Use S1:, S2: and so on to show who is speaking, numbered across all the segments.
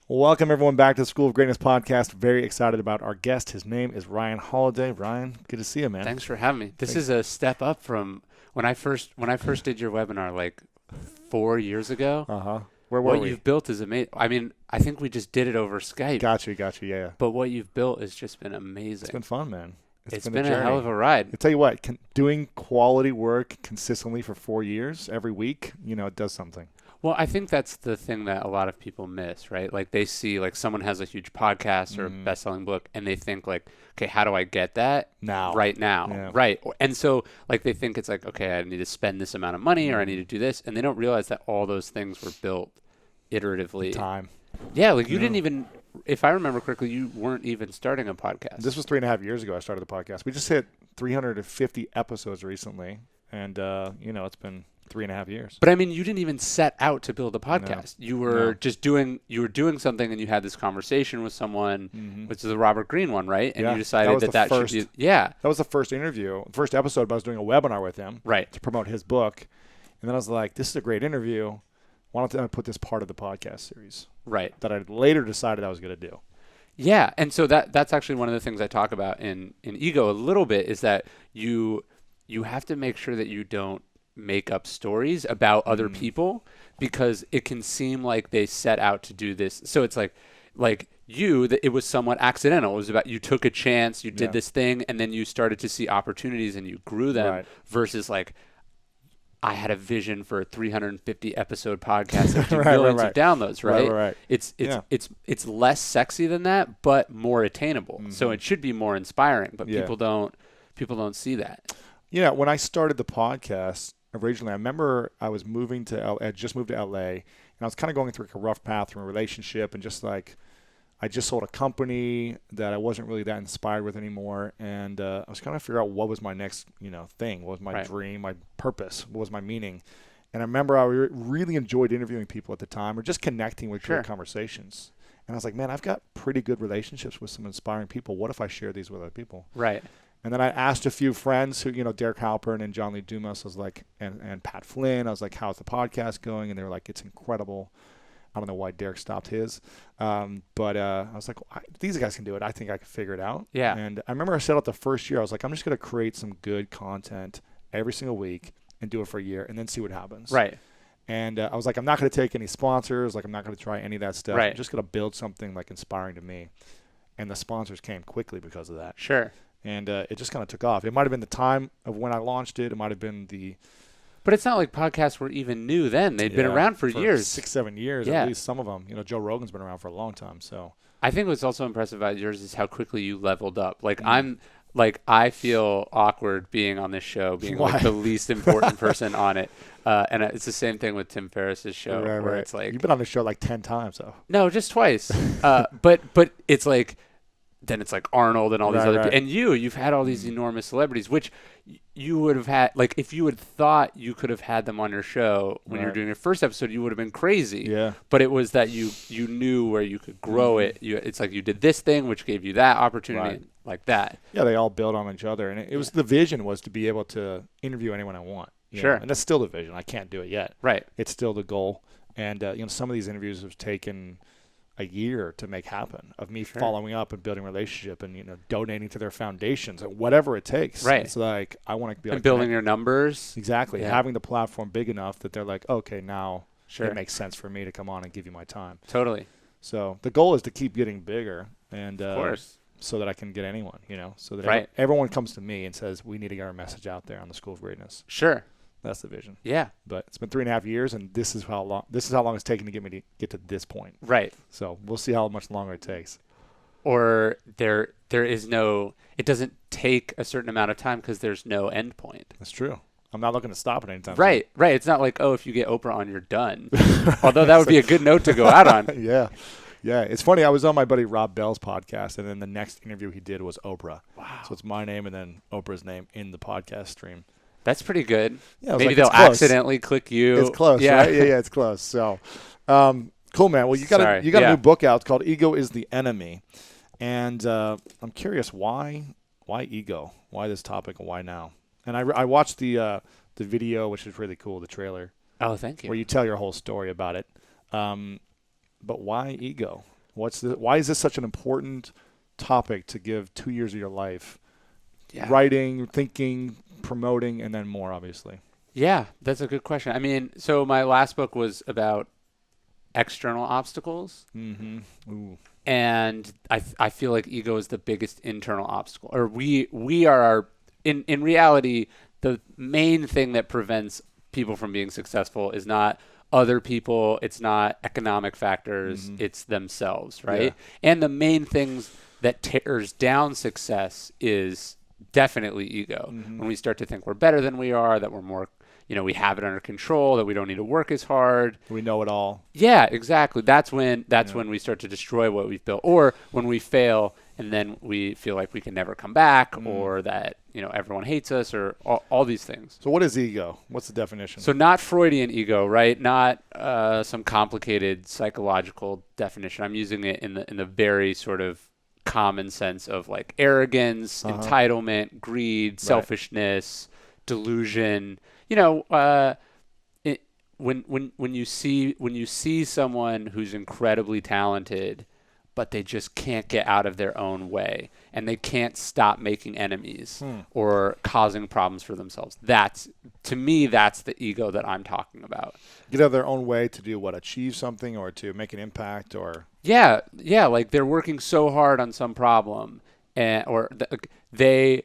S1: Welcome, everyone, back to the School of Greatness podcast. Very excited about our guest. His name is Ryan Holiday. Ryan, good to see you, man.
S2: Thanks for having me. This is a step up from when I first did your webinar like 4 years ago.
S1: Where were we?
S2: What you've built is amazing. I mean, I think we just did it over Skype.
S1: Got you. Yeah.
S2: But what you've built has just been amazing.
S1: It's been fun, man.
S2: It's been a hell of a ride.
S1: I tell you what, doing quality work consistently for 4 years, every week, it does something.
S2: Well, I think that's the thing that a lot of people miss, right? Like they see like someone has a huge podcast or a best-selling book and they think like, okay, how do I get that right now?
S1: Yeah.
S2: Right. And so like they think it's like, okay, I need to spend this amount of money or I need to do this. And they don't realize that all those things were built iteratively.
S1: Time.
S2: Yeah. Like you didn't even, if I remember correctly, you weren't even starting a podcast.
S1: This was 3.5 years ago I started the podcast. We just hit 350 episodes recently. And, it's been 3.5 years.
S2: But I mean, you didn't even set out to build a podcast.
S1: No.
S2: You were just doing something and you had this conversation with someone, which is the Robert Greene one, right? And you decided that should be, That
S1: was the first first episode, but I was doing a webinar with him to promote his book. And then I was like, this is a great interview. Why don't I put this part of the podcast series?
S2: Right.
S1: That I later decided I was going to do.
S2: Yeah. And so that's actually one of the things I talk about in Ego a little bit is that you have to make sure that you don't make up stories about other people because it can seem like they set out to do this. So it's like it was somewhat accidental. It was about you took a chance, you did this thing, and then you started to see opportunities and you grew them versus like I had a vision for a 350 episode podcast and millions of downloads, right?
S1: Right.
S2: It's less sexy than that, but more attainable. So it should be more inspiring, but people don't see that.
S1: Yeah, when I started the podcast originally, I remember I was moving to I just moved to LA, and I was kind of going through like a rough path from a relationship, and just like I just sold a company that I wasn't really that inspired with anymore, and I was trying to figure out what was my next thing, what was my dream, my purpose, what was my meaning. And I remember I really enjoyed interviewing people at the time, or just connecting with great conversations. And I was like, man, I've got pretty good relationships with some inspiring people. What if I share these with other people?
S2: Right.
S1: And then I asked a few friends who, Derek Halpern and John Lee Dumas, I was like, and Pat Flynn, I was like, how's the podcast going? And they were like, it's incredible. I don't know why Derek stopped his. But I was like, these guys can do it. I think I can figure it out.
S2: Yeah.
S1: And I remember I set out the first year, I was like, I'm just going to create some good content every single week and do it for a year and then see what happens.
S2: Right.
S1: And I was like, I'm not going to take any sponsors. Like, I'm not going to try any of that stuff.
S2: Right.
S1: I'm just going to build something like inspiring to me. And the sponsors came quickly because of that.
S2: Sure.
S1: And it just kind of took off. It might have been the time of when I launched it. It might have been the...
S2: But it's not like podcasts were even new then. They'd been around for years.
S1: 6-7 years, at least some of them. Joe Rogan's been around for a long time. So
S2: I think what's also impressive about yours is how quickly you leveled up. Like I feel awkward being on this show, being like the least important person on it. And it's the same thing with Tim Ferriss's show where it's like...
S1: You've been on the show like 10 times, though.
S2: No, just twice. But it's like... Then it's like Arnold and all these other people. And you've had all these enormous celebrities, which you would have had, like if you had thought you could have had them on your show when you were doing your first episode, you would have been crazy.
S1: Yeah.
S2: But it was that you knew where you could grow it. It's like you did this thing, which gave you that opportunity, like that.
S1: Yeah, they all build on each other. And it was the vision was to be able to interview anyone I want.
S2: Sure.
S1: And that's still the vision. I can't do it yet.
S2: Right.
S1: It's still the goal. And, some of these interviews have taken a year to make happen of me following up and building relationship and donating to their foundations and whatever it takes.
S2: Right.
S1: It's like I want to be
S2: and building your numbers.
S1: Exactly. Having the platform big enough that they're like, okay, now it makes sense for me to come on and give you my time.
S2: Totally.
S1: So the goal is to keep getting bigger and
S2: of course.
S1: So that I can get anyone, so that everyone comes to me and says we need to get our message out there on the School of Greatness.
S2: Sure.
S1: That's the vision.
S2: Yeah.
S1: But it's been 3.5 years, and this is how long it's taken to get me to get to this point.
S2: Right.
S1: So we'll see how much longer it takes.
S2: Or there is no. It doesn't take a certain amount of time because there's no end point.
S1: That's true. I'm not looking to stop it anytime
S2: soon. Right. It's not like, if you get Oprah on, you're done. Although that would be a good note to go out on.
S1: Yeah. It's funny. I was on my buddy Rob Bell's podcast, and then the next interview he did was Oprah.
S2: Wow.
S1: So it's my name and then Oprah's name in the podcast stream.
S2: That's pretty good.
S1: Yeah,
S2: maybe they'll accidentally click you.
S1: It's close, right? Yeah, it's close. So, cool, man. Well, you got a new book out. It's called Ego is the Enemy. And I'm curious, why ego? Why this topic and why now? And I watched the video, which is really cool, the trailer.
S2: Oh, thank you.
S1: where you tell your whole story about it. But why ego? Why is this such an important topic to give 2 years of your life?
S2: Yeah.
S1: Writing, thinking, promoting, and then more, obviously.
S2: Yeah, that's a good question. I mean, so my last book was about external obstacles.
S1: Mm-hmm. Ooh.
S2: And I feel like ego is the biggest internal obstacle. Or we are in reality, the main thing that prevents people from being successful is not other people, it's not economic factors, it's themselves, right? Yeah. And the main things that tears down success is definitely ego. When we start to think we're better than we are, that we're more, we have it under control, that we don't need to work as hard.
S1: We know it all.
S2: Yeah, exactly. That's when we start to destroy what we've built, or when we fail and then we feel like we can never come back, or that everyone hates us, or all these things.
S1: So what is ego? What's the definition?
S2: So not Freudian ego, right? Not some complicated psychological definition. I'm using it in the very sort of common sense of like arrogance, entitlement, greed, selfishness, delusion. When you see someone who's incredibly talented, but they just can't get out of their own way, and they can't stop making enemies or causing problems for themselves. To me, that's the ego that I'm talking about.
S1: Get out of their own way to do what? Achieve something, or to make an impact, or
S2: yeah, like they're working so hard on some problem, they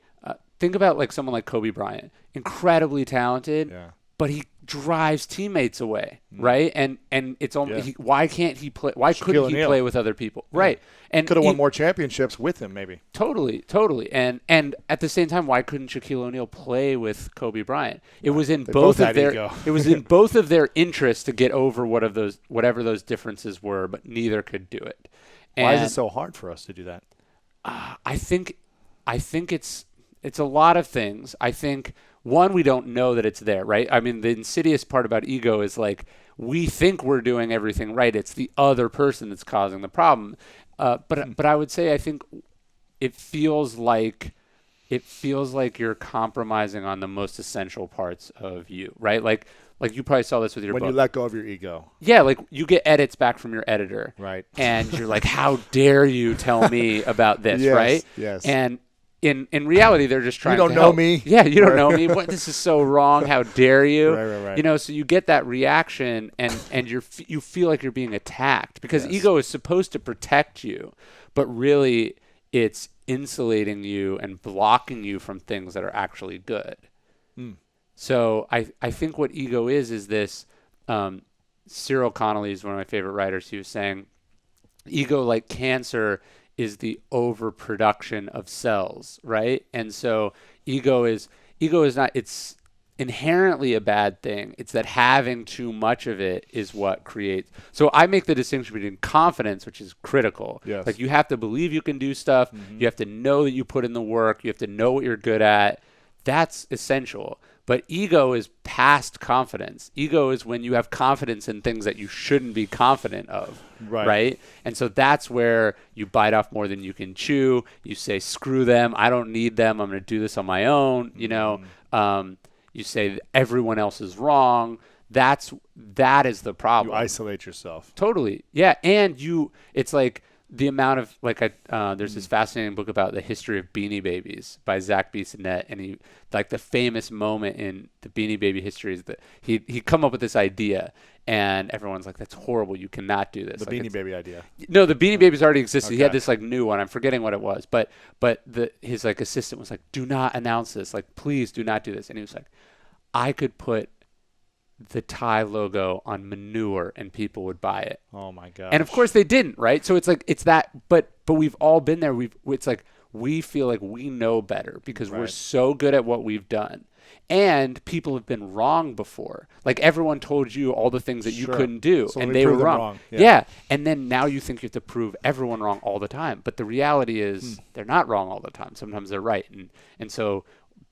S2: think about like someone like Kobe Bryant, incredibly talented, but he drives teammates away, right? And it's almost why can't he play? Why couldn't he play with other people, right? And
S1: could have won more championships with him, maybe.
S2: Totally. And at the same time, why couldn't Shaquille O'Neal play with Kobe Bryant? It was in both of their it was in both of their interests to get over whatever those differences were, but neither could do it.
S1: Why is it so hard for us to do that?
S2: I think it's a lot of things. I think, one, we don't know that it's there, right? I mean, the insidious part about ego is like we think we're doing everything right. It's the other person that's causing the problem. But I would say I think it feels like you're compromising on the most essential parts of you, right? Like you probably saw this with your book.
S1: When you let go of your ego.
S2: Yeah, like you get edits back from your editor.
S1: Right.
S2: And you're like, how dare you tell me about this, right?
S1: Yes.
S2: And in reality, they're just trying to help.
S1: You don't know me.
S2: Yeah, you don't know me. What? This is so wrong. How dare you?
S1: Right.
S2: So you get that reaction, and you feel like you're being attacked because ego is supposed to protect you, but really it's insulating you and blocking you from things that are actually good. So I think what ego is this. Cyril Connolly is one of my favorite writers. He was saying, ego, like cancer, is the overproduction of cells, right? And so ego is not, it's inherently a bad thing. It's that having too much of it is what creates. So I make the distinction between confidence, which is critical.
S1: Yes.
S2: Like you have to believe you can do stuff. You have to know that you put in the work. You have to know what you're good at. That's essential. But ego is past confidence. Ego is when you have confidence in things that you shouldn't be confident of, right? And so that's where you bite off more than you can chew. You say, screw them. I don't need them. I'm going to do this on my own. You say that everyone else is wrong. That is the problem.
S1: You isolate yourself.
S2: Totally. Yeah. And it's like the amount of there's this fascinating book about the history of Beanie Babies by Zach Bissonnette, and he like the famous moment in the Beanie Baby history is that he come up with this idea, and everyone's like, that's horrible, you cannot do this.
S1: The Beanie Baby idea.
S2: No, the Beanie Babies already existed. Okay. He had this like new one. I'm forgetting what it was, but his like assistant was like, do not announce this. Like, please do not do this. And he was like, I could put the Thai logo on manure and people would buy it.
S1: Oh my god!
S2: And of course they didn't, right? So it's like it's that, but we've all been there. It's like we feel like we know better because we're so good at what we've done, and people have been wrong before. Like everyone told you all the things that you couldn't do,
S1: so
S2: and they were wrong.
S1: Yeah,
S2: and then now you think you have to prove everyone wrong all the time. But the reality is they're not wrong all the time. Sometimes they're right, and so.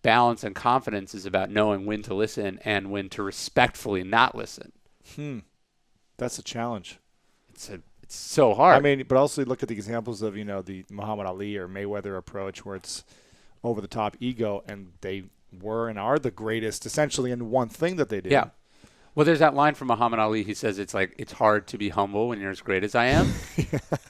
S2: Balance and confidence is about knowing when to listen and when to respectfully not listen.
S1: That's a challenge.
S2: It's so hard.
S1: I mean, but also look at the examples of, the Muhammad Ali or Mayweather approach where it's over the top ego, and they were and are the greatest essentially in one thing that they do.
S2: Yeah. Well, there's that line from Muhammad Ali. He says it's like it's hard to be humble when you're as great as I am,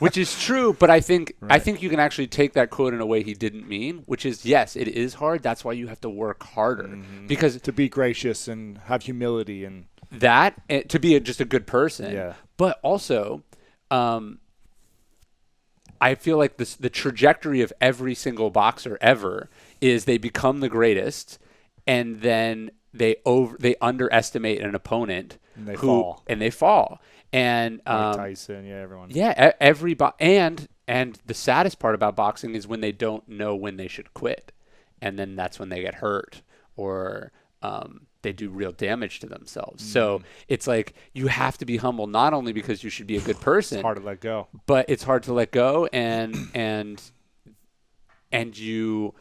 S2: which is true. But I think you can actually take that quote in a way he didn't mean, which is yes, it is hard. That's why you have to work harder because
S1: to be gracious and have humility and
S2: to be just a good person.
S1: Yeah.
S2: But also, I feel like the trajectory of every single boxer ever is they become the greatest, and then they underestimate an opponent
S1: and they fall.
S2: And
S1: Mike Tyson, everyone.
S2: Yeah, and the saddest part about boxing is when they don't know when they should quit, and then that's when they get hurt or they do real damage to themselves. So it's like you have to be humble, not only because you should be a good person.
S1: It's hard to let go.
S2: But it's hard to let go, and you,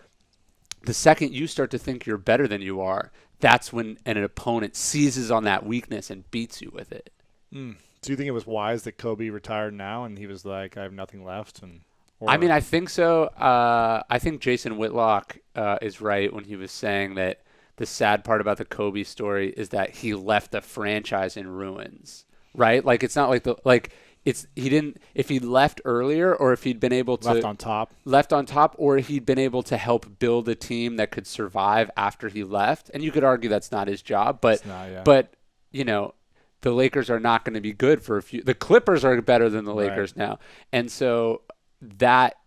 S2: the second you start to think you're better than you are, that's when an opponent seizes on that weakness and beats you with it.
S1: Do you think it was wise that Kobe retired now and he was like, I have nothing left?
S2: I mean, I think so. I think Jason Whitlock is right when he was saying that the sad part about the Kobe story is that he left the franchise in ruins, right? Like, it's not like he didn't, if he left earlier or if he'd been able to left on top or he'd been able to help build a team that could survive after he left. And you could argue that's not his job, but you know, the Lakers are not going to be good for the Clippers are better than the Lakers now. And so that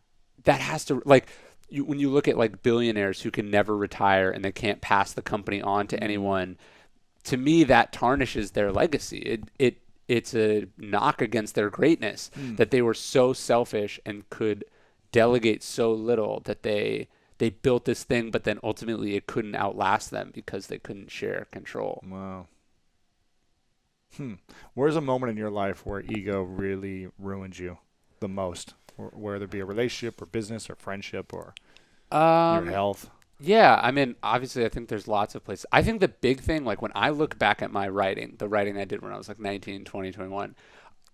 S2: has to, like, when you look at like billionaires who can never retire and they can't pass the company on to anyone, to me, that tarnishes their legacy. It's a knock against their greatness that they were so selfish and could delegate so little that they built this thing, but then ultimately it couldn't outlast them because they couldn't share control.
S1: Wow. Where's a moment in your life where ego really ruined you the most? Whether it be a relationship or business or friendship or your health?
S2: Yeah, I mean, obviously, I think there's lots of places. I think the big thing, like when I look back at my writing, the writing I did when I was like 19, 20, 21,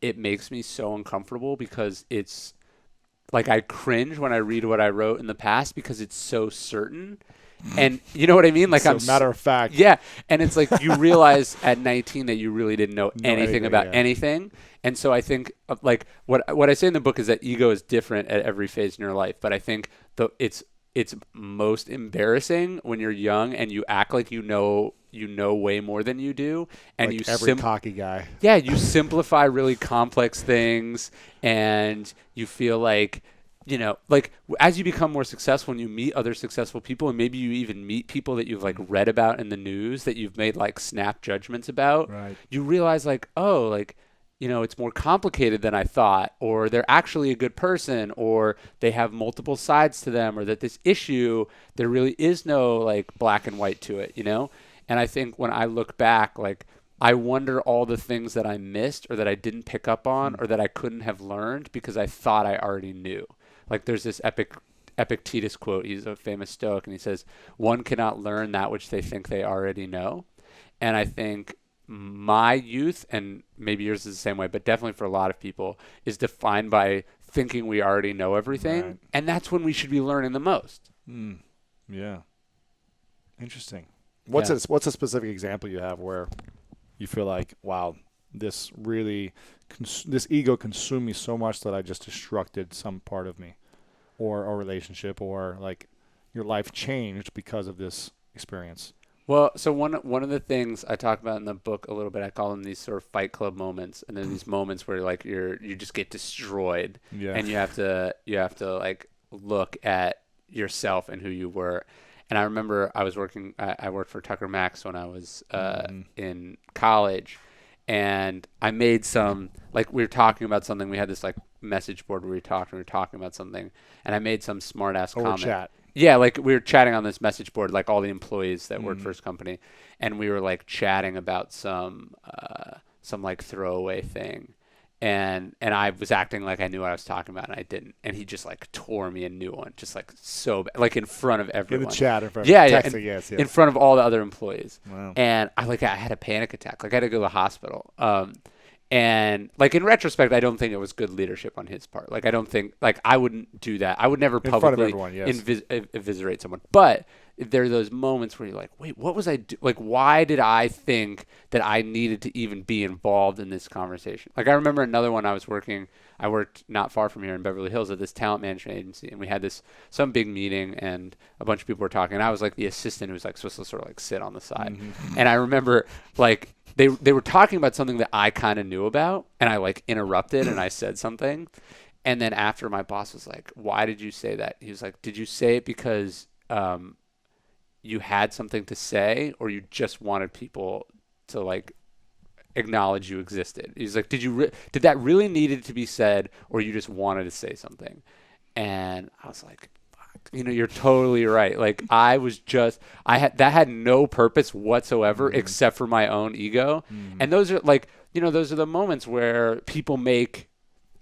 S2: it makes me so uncomfortable because it's like I cringe when I read what I wrote in the past because it's so certain. And you know what I mean? Like,
S1: I'm matter of fact.
S2: Yeah. And it's like you realize at 19 that you really didn't know anything about anything. And so I think like what I say in the book is that ego is different at every phase in your life. But I think it's most embarrassing when you're young and you act like you know way more than you do, and
S1: like every cocky guy.
S2: Yeah, you simplify really complex things, and you feel like, you know, like as you become more successful and you meet other successful people, and maybe you even meet people that you've like read about in the news that you've made like snap judgments about, you realize like, oh, like, you know, it's more complicated than I thought, or they're actually a good person, or they have multiple sides to them, or that this issue, there really is no like black and white to it, you know? And I think when I look back, like, I wonder all the things that I missed or that I didn't pick up on or that I couldn't have learned because I thought I already knew. Like there's this Epictetus quote. He's a famous Stoic, and he says, one cannot learn that which they think they already know. And I think my youth, and maybe yours is the same way, but definitely for a lot of people, is defined by thinking we already know everything. Right. And that's when we should be learning the most.
S1: Yeah. Interesting. What's a specific example you have where you feel like, wow, this really, this ego consumed me so much that I just destructed some part of me, or a relationship, or like your life changed because of this experience?
S2: Well, so one of the things I talk about in the book a little bit, I call them these sort of Fight Club moments, and then these moments where like you just get destroyed, and you have to like look at yourself and who you were. And I remember I worked for Tucker Max when I was in college, and I made some, like, we were talking about something. We had this like message board where we were talking about something, and I made some smart ass comment.
S1: Chat.
S2: Yeah, like we were chatting on this message board, like all the employees that worked for his company, and we were like chatting about some like throwaway thing. And I was acting like I knew what I was talking about, and I didn't. And he just like tore me a new one, just like so bad, like in front of everyone.
S1: In the chat, in front of
S2: yes. In front of all the other employees.
S1: Wow.
S2: And I had a panic attack. Like I had to go to the hospital. And like in retrospect, I don't think it was good leadership on his part. Like I don't think, like I wouldn't do that. I would never publicly eviscerate someone. But there are those moments where you're like, wait, what was I like, why did I think that I needed to even be involved in this conversation? Like, I remember another one. I worked not far from here in Beverly Hills at this talent management agency, and we had some big meeting, and a bunch of people were talking, and I was like the assistant who was like supposed to sort of like sit on the side. And I remember like they were talking about something that I kind of knew about, and I like interrupted and I said something. And then after, my boss was like, why did you say that? He was like, did you say it because you had something to say, or you just wanted people to like acknowledge you existed? He's like, did that really needed to be said, or you just wanted to say something? And I was like, fuck, you're totally right. Like, that had no purpose whatsoever except for my own ego. And those are like, those are the moments where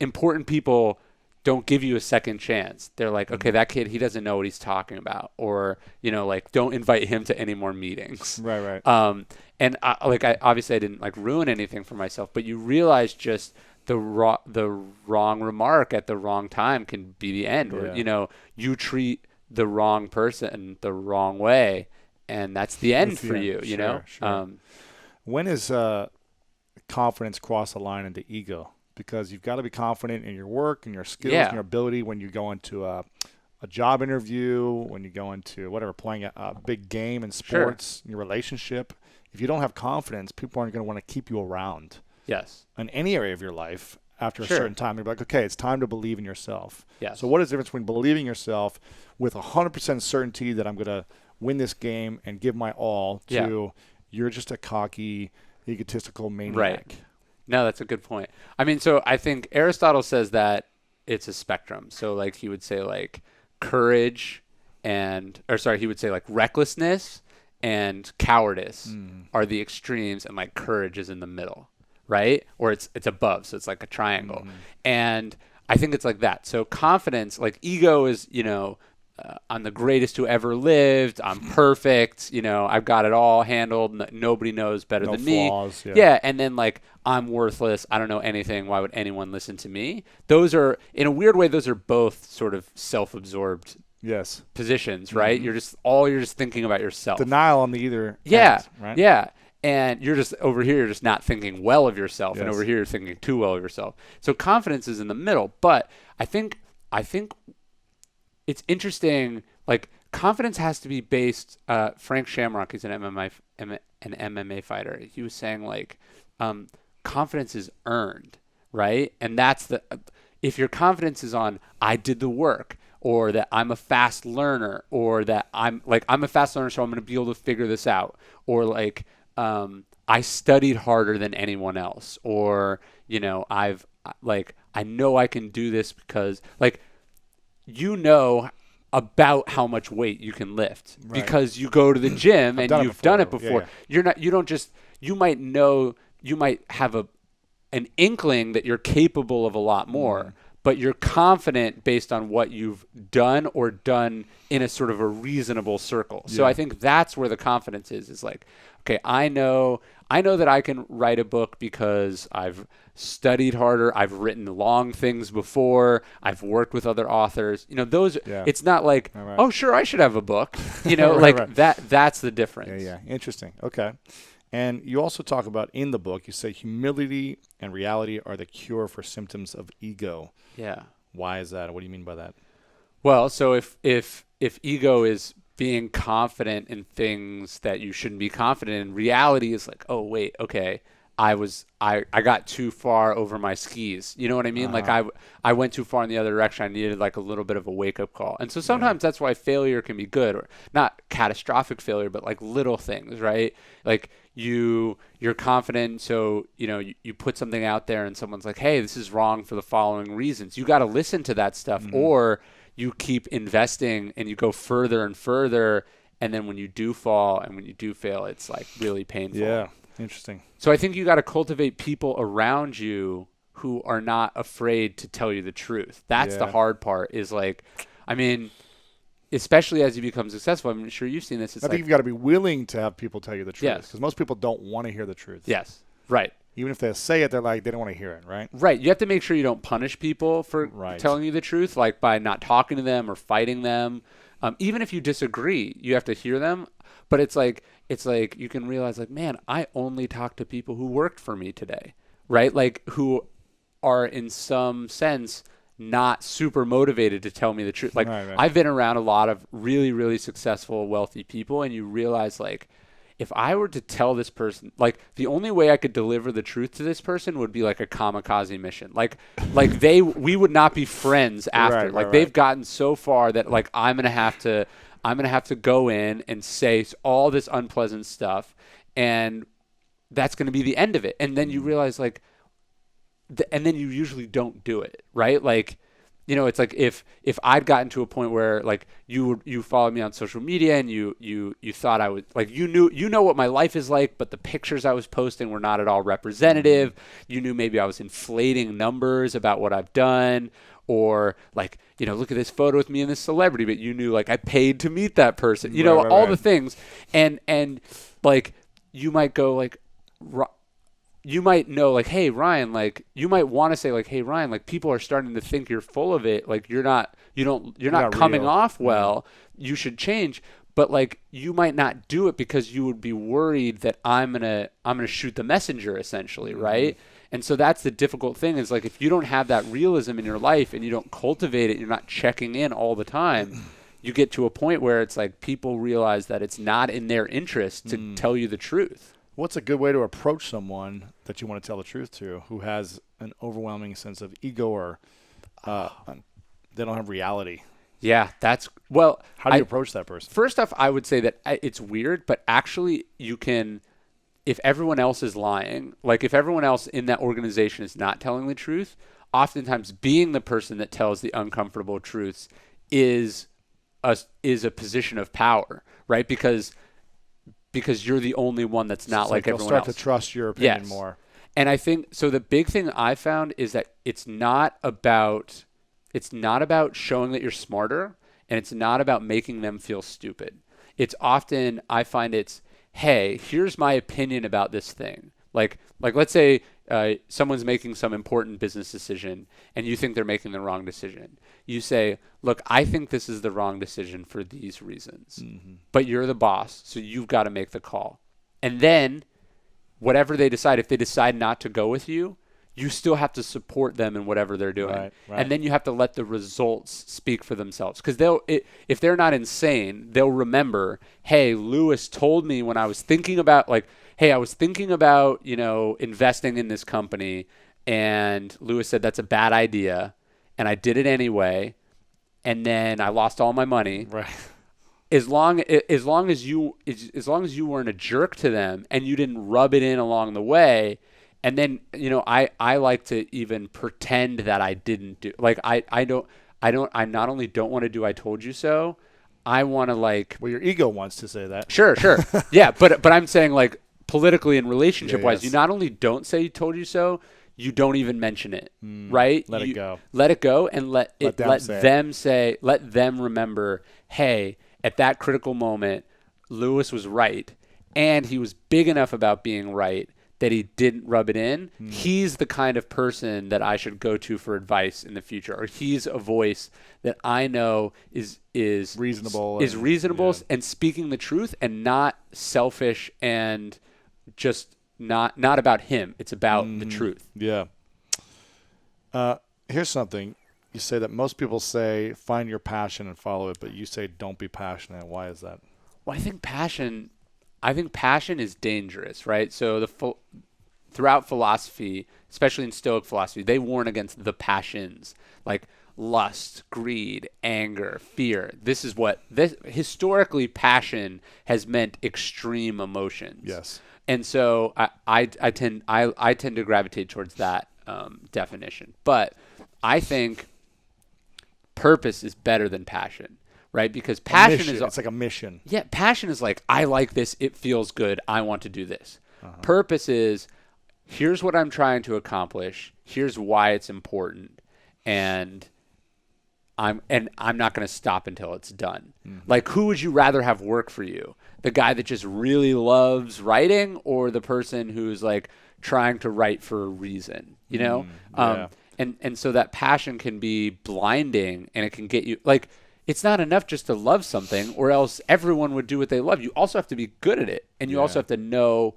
S2: important people don't give you a second chance. They're like, okay, that kid, he doesn't know what he's talking about, or like, don't invite him to any more meetings.
S1: Right.
S2: And I obviously I didn't like ruin anything for myself, but you realize just the wrong remark at the wrong time can be the end, or you treat the wrong person the wrong way, and that's the end for you.
S1: Sure. When is confidence cross the line into ego? Because you've got to be confident in your work and your skills and your ability when you go into a job interview, when you go into playing a big game in sports, your relationship. If you don't have confidence, people aren't going to want to keep you around.
S2: Yes.
S1: In any area of your life after a certain time. They're like, okay, it's time to believe in yourself.
S2: Yes.
S1: So what is the difference between believing yourself with 100% certainty that I'm going to win this game and give my all to you're just a cocky, egotistical maniac?
S2: Right. No, that's a good point. I mean, so I think Aristotle says that it's a spectrum. So like he would say like courage he would say like recklessness and cowardice are the extremes, and like courage is in the middle, right? Or it's above, so it's like a triangle. And I think it's like that. So confidence, like ego is, I'm the greatest who ever lived. I'm perfect. I've got it all handled. Nobody knows better than
S1: flaws,
S2: me. Yeah. And then like, I'm worthless. I don't know anything. Why would anyone listen to me? Those are, in a weird way, those are both sort of self-absorbed positions, right? You're just thinking about yourself.
S1: Denial on the either
S2: end,
S1: right?
S2: Yeah. And you're just over here, you're just not thinking well of yourself. And over here, you're thinking too well of yourself. So confidence is in the middle. But I think it's interesting, like confidence has to be based, Frank Shamrock, he's an MMA fighter. He was saying like, confidence is earned, right? And that's if your confidence is on, I did the work, or that I'm a fast learner, or that I'm a fast learner, so I'm going to be able to figure this out, or like, I studied harder than anyone else, or, I know I can do this because like, about how much weight you can lift because you go to the gym and you've done it before. You might have an inkling that you're capable of a lot more, but you're confident based on what you've done or done in a sort of a reasonable circle. So I think that's where the confidence is like, okay, I know that I can write a book because I've studied harder. I've written long things before. I've worked with other authors. It's not like, oh, sure, I should have a book. That's the difference.
S1: Yeah. Interesting. Okay. And you also talk about in the book, you say humility and reality are the cure for symptoms of ego.
S2: Yeah.
S1: Why is that? What do you mean by that?
S2: Well, so if ego is being confident in things that you shouldn't be confident in, reality is like, oh, wait, okay, I got too far over my skis. You know what I mean? Like I went too far in the other direction. I needed like a little bit of a wake up call. And so sometimes that's why failure can be good, or not catastrophic failure, but like little things, right? Like you're confident. So, you put something out there and someone's like, hey, this is wrong for the following reasons. You got to listen to that stuff, or you keep investing and you go further and further. And then when you do fall and when you do fail, it's like really painful.
S1: Yeah. Interesting.
S2: So I think you got to cultivate people around you who are not afraid to tell you the truth. That's the hard part, is like, I mean, especially as you become successful, I'm sure you've seen this.
S1: I think you've got to be willing to have people tell you the truth.
S2: Yes.
S1: Because most people don't want to hear the truth.
S2: Yes. Right.
S1: Even if they say it, they're like, they don't want to hear it, right?
S2: Right. You have to make sure you don't punish people for telling you the truth, like by not talking to them or fighting them. Even if you disagree, you have to hear them. But it's like you can realize like, man, I only talk to people who worked for me today, right? Like who are in some sense not super motivated to tell me the truth. Like
S1: Right.
S2: I've been around a lot of really, really successful, wealthy people, and you realize like, if I were to tell this person, like the only way I could deliver the truth to this person would be like a kamikaze mission. Like we would not be friends after.
S1: Right.
S2: They've gotten so far that like I'm gonna have to go in and say all this unpleasant stuff, and that's gonna be the end of it. And then you realize like, and then you usually don't do it, right? Like, you know, it's like if I'd gotten to a point where like you followed me on social media and you thought I would like, you know what my life is like, but the pictures I was posting were not at all representative. You knew maybe I was inflating numbers about what I've done, or like, you know, look at this photo with me and this celebrity, but you knew like I paid to meet that person, you know, all the things. And like you might go like, you might know like, hey, Ryan, like you might want to say like, hey, Ryan, like people are starting to think you're full of it. Like you're not coming
S1: real.
S2: off well. You should change. But like you might not do it because you would be worried that I'm gonna shoot the messenger essentially, right? And so that's the difficult thing is like if you don't have that realism in your life and you don't cultivate it, you're not checking in all the time. You get to a point where it's like people realize that it's not in their interest to tell you the truth.
S1: What's a good way to approach someone that you want to tell the truth to who has an overwhelming sense of ego or they don't have reality?
S2: Yeah, how
S1: do you approach that person?
S2: First off, I would say that it's weird, but actually you can, if everyone else is lying, like if everyone else in that organization is not telling the truth, oftentimes being the person that tells the uncomfortable truths is a position of power, right? Because you're the only one that's not like everyone else.
S1: They'll start to trust your opinion more.
S2: And I think so. The big thing I found is that it's not about showing that you're smarter, and it's not about making them feel stupid. It's often, I find it's, hey, here's my opinion about this thing. Like let's say someone's making some important business decision, and you think they're making the wrong decision. You say, look, I think this is the wrong decision for these reasons. But you're the boss, so you've got to make the call. And then whatever they decide, if they decide not to go with you, you still have to support them in whatever they're doing.
S1: Right.
S2: And then you have to let the results speak for themselves. Because if they're not insane, they'll remember, hey, Lewis told me when I was thinking about, like, hey, I was thinking about, you know, investing in this company, and Lewis said that's a bad idea, and I did it anyway, and then I lost all my money.
S1: Right.
S2: As long as you weren't a jerk to them and you didn't rub it in along the way, and then, you know, I like to even pretend that I didn't do, like I not only don't want to do I told you so, I want to like,
S1: well, your ego wants to say that.
S2: Sure. Yeah, but I'm saying like politically and relationship wise, you not only don't say told you so, you don't even mention it, right?
S1: Let it go.
S2: Let it go, and let them remember, hey, at that critical moment, Lewis was right, and he was big enough about being right that he didn't rub it in. He's the kind of person that I should go to for advice in the future, or he's a voice that I know is
S1: reasonable,
S2: and speaking the truth and not selfish and just not about him. It's about the truth.
S1: Yeah. Here's something. You say that most people say find your passion and follow it, but you say don't be passionate. Why is that?
S2: Well, I think passion is dangerous, right? So throughout philosophy, especially in Stoic philosophy, they warn against the passions like lust, greed, anger, fear. Historically, passion has meant extreme emotions.
S1: Yes.
S2: And so I tend to gravitate towards that definition. But I think purpose is better than passion, right? Because passion
S1: it's like a mission.
S2: Yeah, passion is like, I like this, it feels good, I want to do this. Purpose is, here's what I'm trying to accomplish, here's why it's important, and I'm not going to stop until it's done. Like, who would you rather have work for you? The guy that just really loves writing, or the person who's like trying to write for a reason, you know?
S1: Yeah.
S2: And so that passion can be blinding, and it can get you like, it's not enough just to love something, or else everyone would do what they love. You also have to be good at it, and you also have to know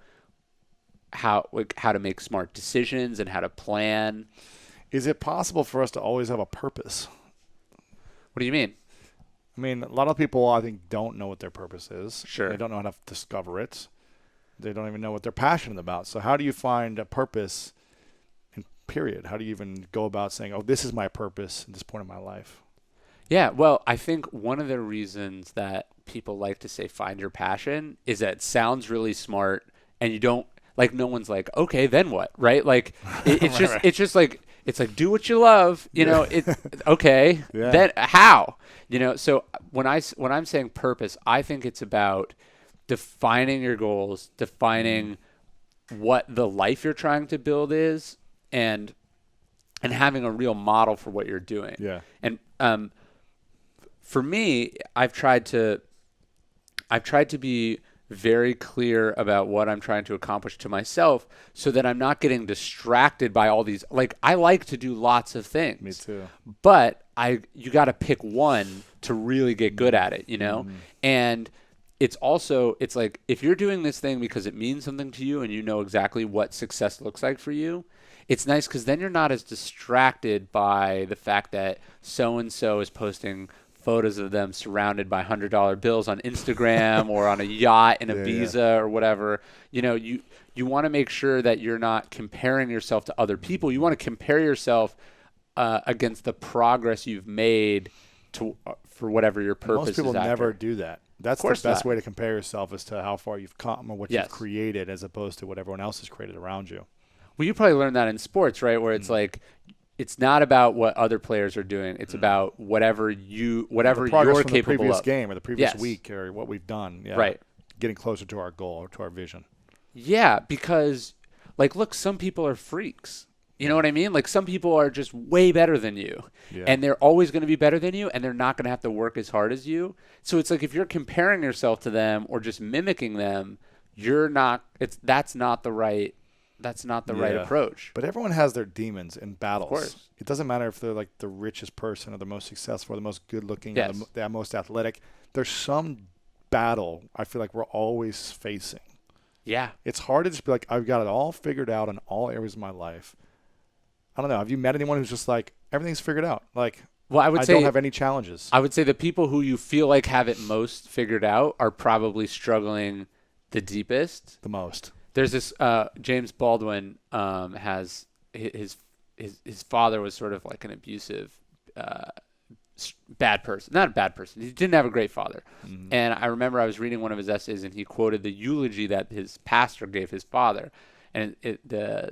S2: how to make smart decisions and how to plan.
S1: Is it possible for us to always have a purpose?
S2: What do you mean?
S1: I mean, a lot of people, I think, don't know what their purpose is.
S2: Sure.
S1: They don't know how to discover it. They don't even know what they're passionate about. So how do you find a purpose, in period? How do you even go about saying, oh, this is my purpose at this point in my life?
S2: Yeah, well, I think one of the reasons that people like to say find your passion is that it sounds really smart, and you don't, like, no one's like, okay, then what, right? Like, it's just, it's just like, it's like, do what you love, you know, okay, then how? You know, so when I'm saying purpose, I think it's about defining your goals, defining what the life you're trying to build is, and having a real model for what you're doing.
S1: Yeah.
S2: And for me, I've tried to be very clear about what I'm trying to accomplish to myself, so that I'm not getting distracted by all these. Like, I like to do lots of things.
S1: Me too.
S2: But you got to pick one to really get good at it, you know? And it's like, if you're doing this thing because it means something to you and you know exactly what success looks like for you, it's nice because then you're not as distracted by the fact that so-and-so is posting photos of them surrounded by $100 bills on Instagram or on a yacht in Ibiza or whatever. You know, you want to make sure that you're not comparing yourself to other people. You want to compare yourself against the progress you've made for whatever your purpose is.
S1: Most people never do that. That's the best way to compare yourself, as to how far you've come or what you've created, as opposed to what everyone else has created around you.
S2: Well, you probably learned that in sports, right? Where it's like, it's not about what other players are doing. It's about whatever you're capable of.
S1: The previous game or the previous week or what we've done. Yeah.
S2: Right.
S1: Getting closer to our goal or to our vision.
S2: Yeah, because, like, look, some people are freaks. You know what I mean? Like, some people are just way better than you, and they're always going to be better than you, and they're not going to have to work as hard as you. So it's like, if you're comparing yourself to them or just mimicking them, that's not the right approach.
S1: But everyone has their demons in battles.
S2: Of course.
S1: It doesn't matter if they're like the richest person or the most successful or the most good looking or the most athletic. There's some battle I feel like we're always facing.
S2: Yeah.
S1: It's hard to just be like, I've got it all figured out in all areas of my life. I don't know. Have you met anyone who's just like, everything's figured out? Like,
S2: well, I don't
S1: have any challenges.
S2: I would say the people who you feel like have it most figured out are probably struggling the deepest.
S1: The most.
S2: There's this James Baldwin has his father was sort of like an abusive bad person. Not a bad person. He didn't have a great father. Mm-hmm. And I remember I was reading one of his essays, and he quoted the eulogy that his pastor gave his father. And the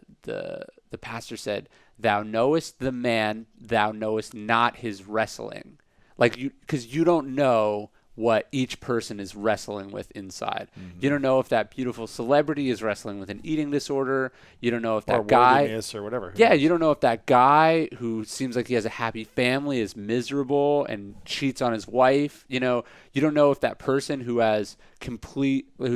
S2: pastor said, "Thou knowest the man, thou knowest not his wrestling." Like, because you don't know what each person is wrestling with inside. Mm-hmm. You don't know if that beautiful celebrity is wrestling with an eating disorder. You don't know if that guy
S1: or whatever.
S2: Yeah, you don't know if that guy who seems like he has a happy family is miserable and cheats on his wife. You know, you don't know if that person who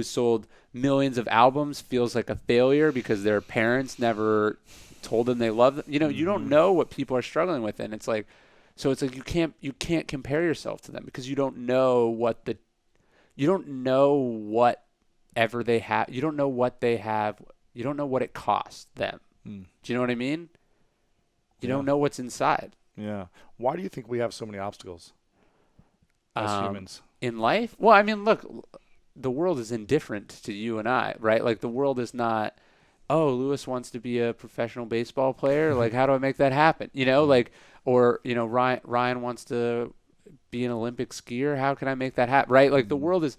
S2: sold millions of albums feels like a failure because their parents never told them they love them. You know, you don't know what people are struggling with, and it's like, so it's like you can't compare yourself to them because you don't know whatever they have. You don't know what they have. You don't know what it costs them. Do you know what I mean? You don't know what's inside.
S1: Yeah. Why do you think we have so many obstacles as humans
S2: in life? Well, I mean, look, the world is indifferent to you and I, right? Like, the world is not, oh, Lewis wants to be a professional baseball player. Like, how do I make that happen? You know, like, or, you know, Ryan wants to be an Olympic skier. How can I make that happen? Right? Like, the world is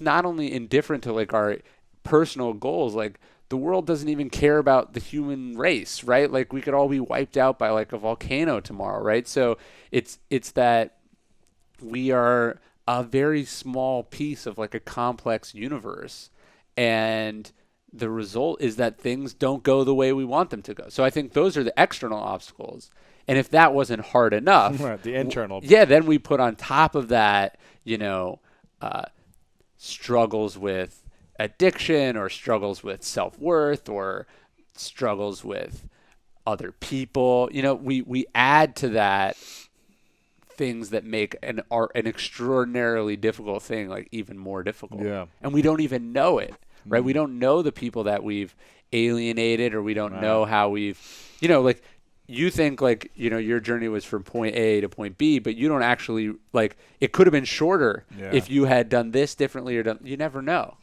S2: not only indifferent to, like, our personal goals. Like, the world doesn't even care about the human race, right? Like, we could all be wiped out by, like, a volcano tomorrow, right? So it's that we are a very small piece of, like, a complex universe, and the result is that things don't go the way we want them to go. So I think those are the external obstacles. And if that wasn't hard enough,
S1: right, the internal,
S2: then we put on top of that, you know, struggles with addiction, or struggles with self-worth, or struggles with other people. You know, we add to that things that make an extraordinarily difficult thing like even more difficult.
S1: Yeah.
S2: And we don't even know it, right? We don't know the people that we've alienated, or we don't know how we've, like you think like, your journey was from point A to point B, but you don't actually like, it could have been shorter if you had done this differently you never know.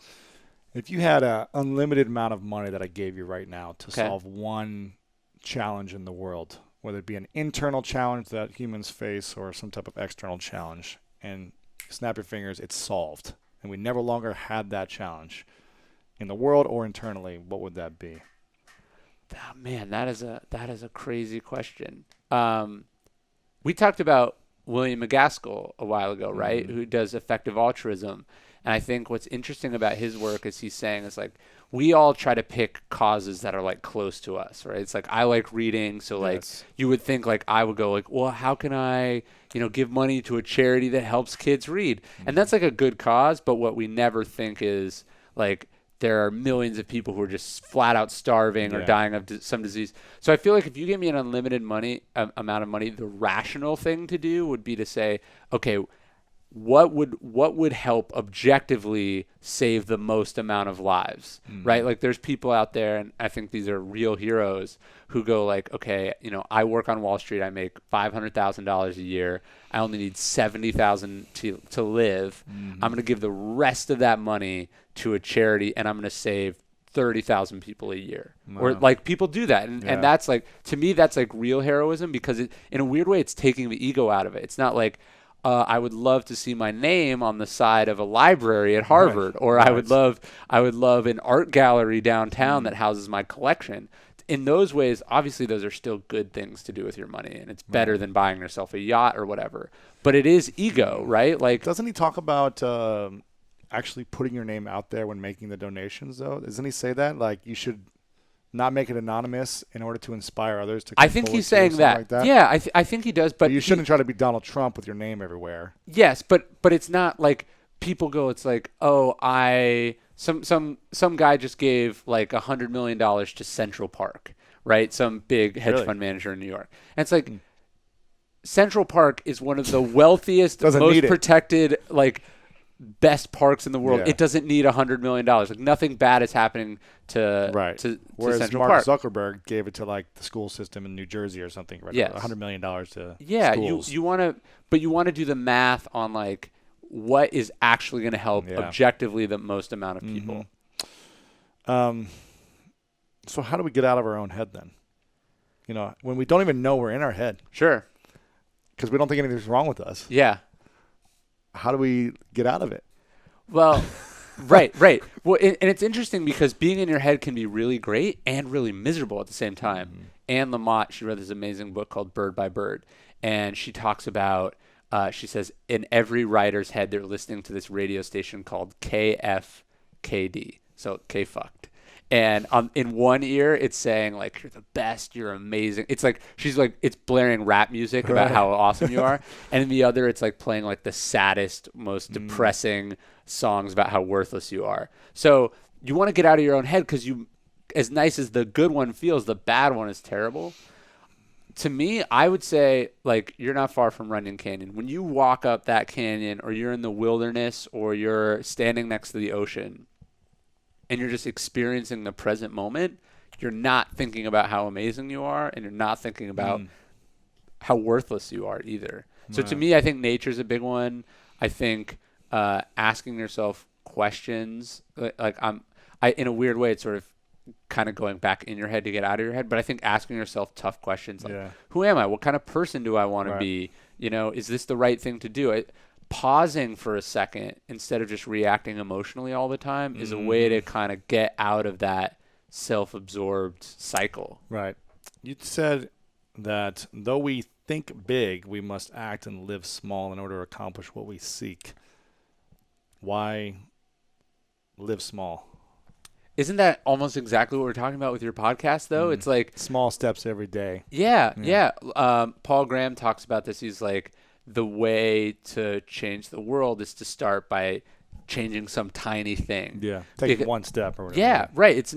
S1: If you had an unlimited amount of money that I gave you right now to solve one challenge in the world, whether it be an internal challenge that humans face or some type of external challenge, and snap your fingers, it's solved, and we never longer had that challenge in the world or internally, what would that be?
S2: Oh, man, that is a crazy question. We talked about William McGaskill a while ago, right? Who does effective altruism. And I think what's interesting about his work is he's saying is like, we all try to pick causes that are like close to us, right? It's like, I like reading. So like you would think like, I would go like, well, how can I, give money to a charity that helps kids read? And that's like a good cause. But what we never think is like, there are millions of people who are just flat out starving or dying of some disease. So I feel like if you give me an unlimited amount of money, the rational thing to do would be to say, okay, what would help objectively save the most amount of lives, right? Like there's people out there, and I think these are real heroes, who go like, okay, I work on Wall Street, I make $500,000 a year, I only need $70,000 to live. I'm going to give the rest of that money to a charity, and I'm going to save 30,000 people a year. Or like people do that. And that's like, to me, that's like real heroism, because in a weird way, it's taking the ego out of it. It's not like, I would love to see my name on the side of a library at Harvard, or I would love an art gallery downtown that houses my collection. In those ways, obviously, those are still good things to do with your money, and it's better than buying yourself a yacht or whatever. But it is ego, right? Like,
S1: doesn't he talk about actually putting your name out there when making the donations, though? Doesn't he say that? Like, you should not make it anonymous in order to inspire others to come
S2: I think he's saying that.
S1: Like that.
S2: Yeah, I think he does. But
S1: you shouldn't try to be Donald Trump with your name everywhere.
S2: Yes, but it's not like people go, it's like, oh, some guy just gave like $100 million to Central Park, right? Some big hedge fund manager in New York. And it's like, Central Park is one of the wealthiest, most protected, like, best parks in the world. It doesn't need $100 million. Like, nothing bad is happening to
S1: Whereas
S2: Central
S1: Mark
S2: Park.
S1: Zuckerberg gave it to like the school system in New Jersey or something, right?
S2: Yes.
S1: $100 million to schools.
S2: you want to do the math on like what is actually going to help objectively the most amount of people.
S1: So how do we get out of our own head then? When we don't even know we're in our head.
S2: Sure.
S1: Because we don't think anything's wrong with us.
S2: Yeah.
S1: How do we get out of it?
S2: Well, right. Well, and it's interesting because being in your head can be really great and really miserable at the same time. Anne Lamott, she wrote this amazing book called Bird by Bird. And she talks about, she says, in every writer's head, they're listening to this radio station called KFKD. So K-fucked. And in one ear, it's saying, like, you're the best, you're amazing. It's like, she's like, it's blaring rap music about how awesome you are. And in the other, it's like playing like the saddest, most depressing songs about how worthless you are. So you want to get out of your own head because as nice as the good one feels, the bad one is terrible. To me, I would say, like, you're not far from Runyon Canyon. When you walk up that canyon, or you're in the wilderness, or you're standing next to the ocean, and you're just experiencing the present moment, you're not thinking about how amazing you are, and you're not thinking about how worthless you are either. So to me, I think nature's a big one. I think asking yourself questions, like in a weird way, it's sort of kind of going back in your head to get out of your head. But I think asking yourself tough questions, like, who am I? What kind of person do I want to be? Is this the right thing to do? Pausing for a second instead of just reacting emotionally all the time is a way to kind of get out of that self-absorbed cycle.
S1: Right. You said that though we think big, we must act and live small in order to accomplish what we seek. Why live small?
S2: Isn't that almost exactly what we're talking about with your podcast, though? It's like
S1: small steps every day.
S2: Yeah. Paul Graham talks about this. He's like, the way to change the world is to start by changing some tiny thing.
S1: Yeah, take one step or whatever.
S2: Yeah, right. It's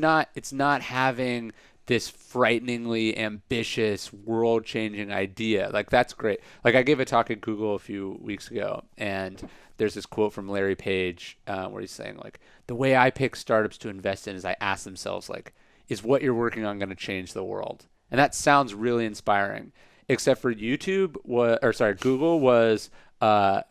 S2: not having this frighteningly ambitious, world-changing idea. Like, that's great. Like, I gave a talk at Google a few weeks ago, and there's this quote from Larry Page where he's saying, like, the way I pick startups to invest in is I ask themselves, like, is what you're working on going to change the world? And that sounds really inspiring, except for Google was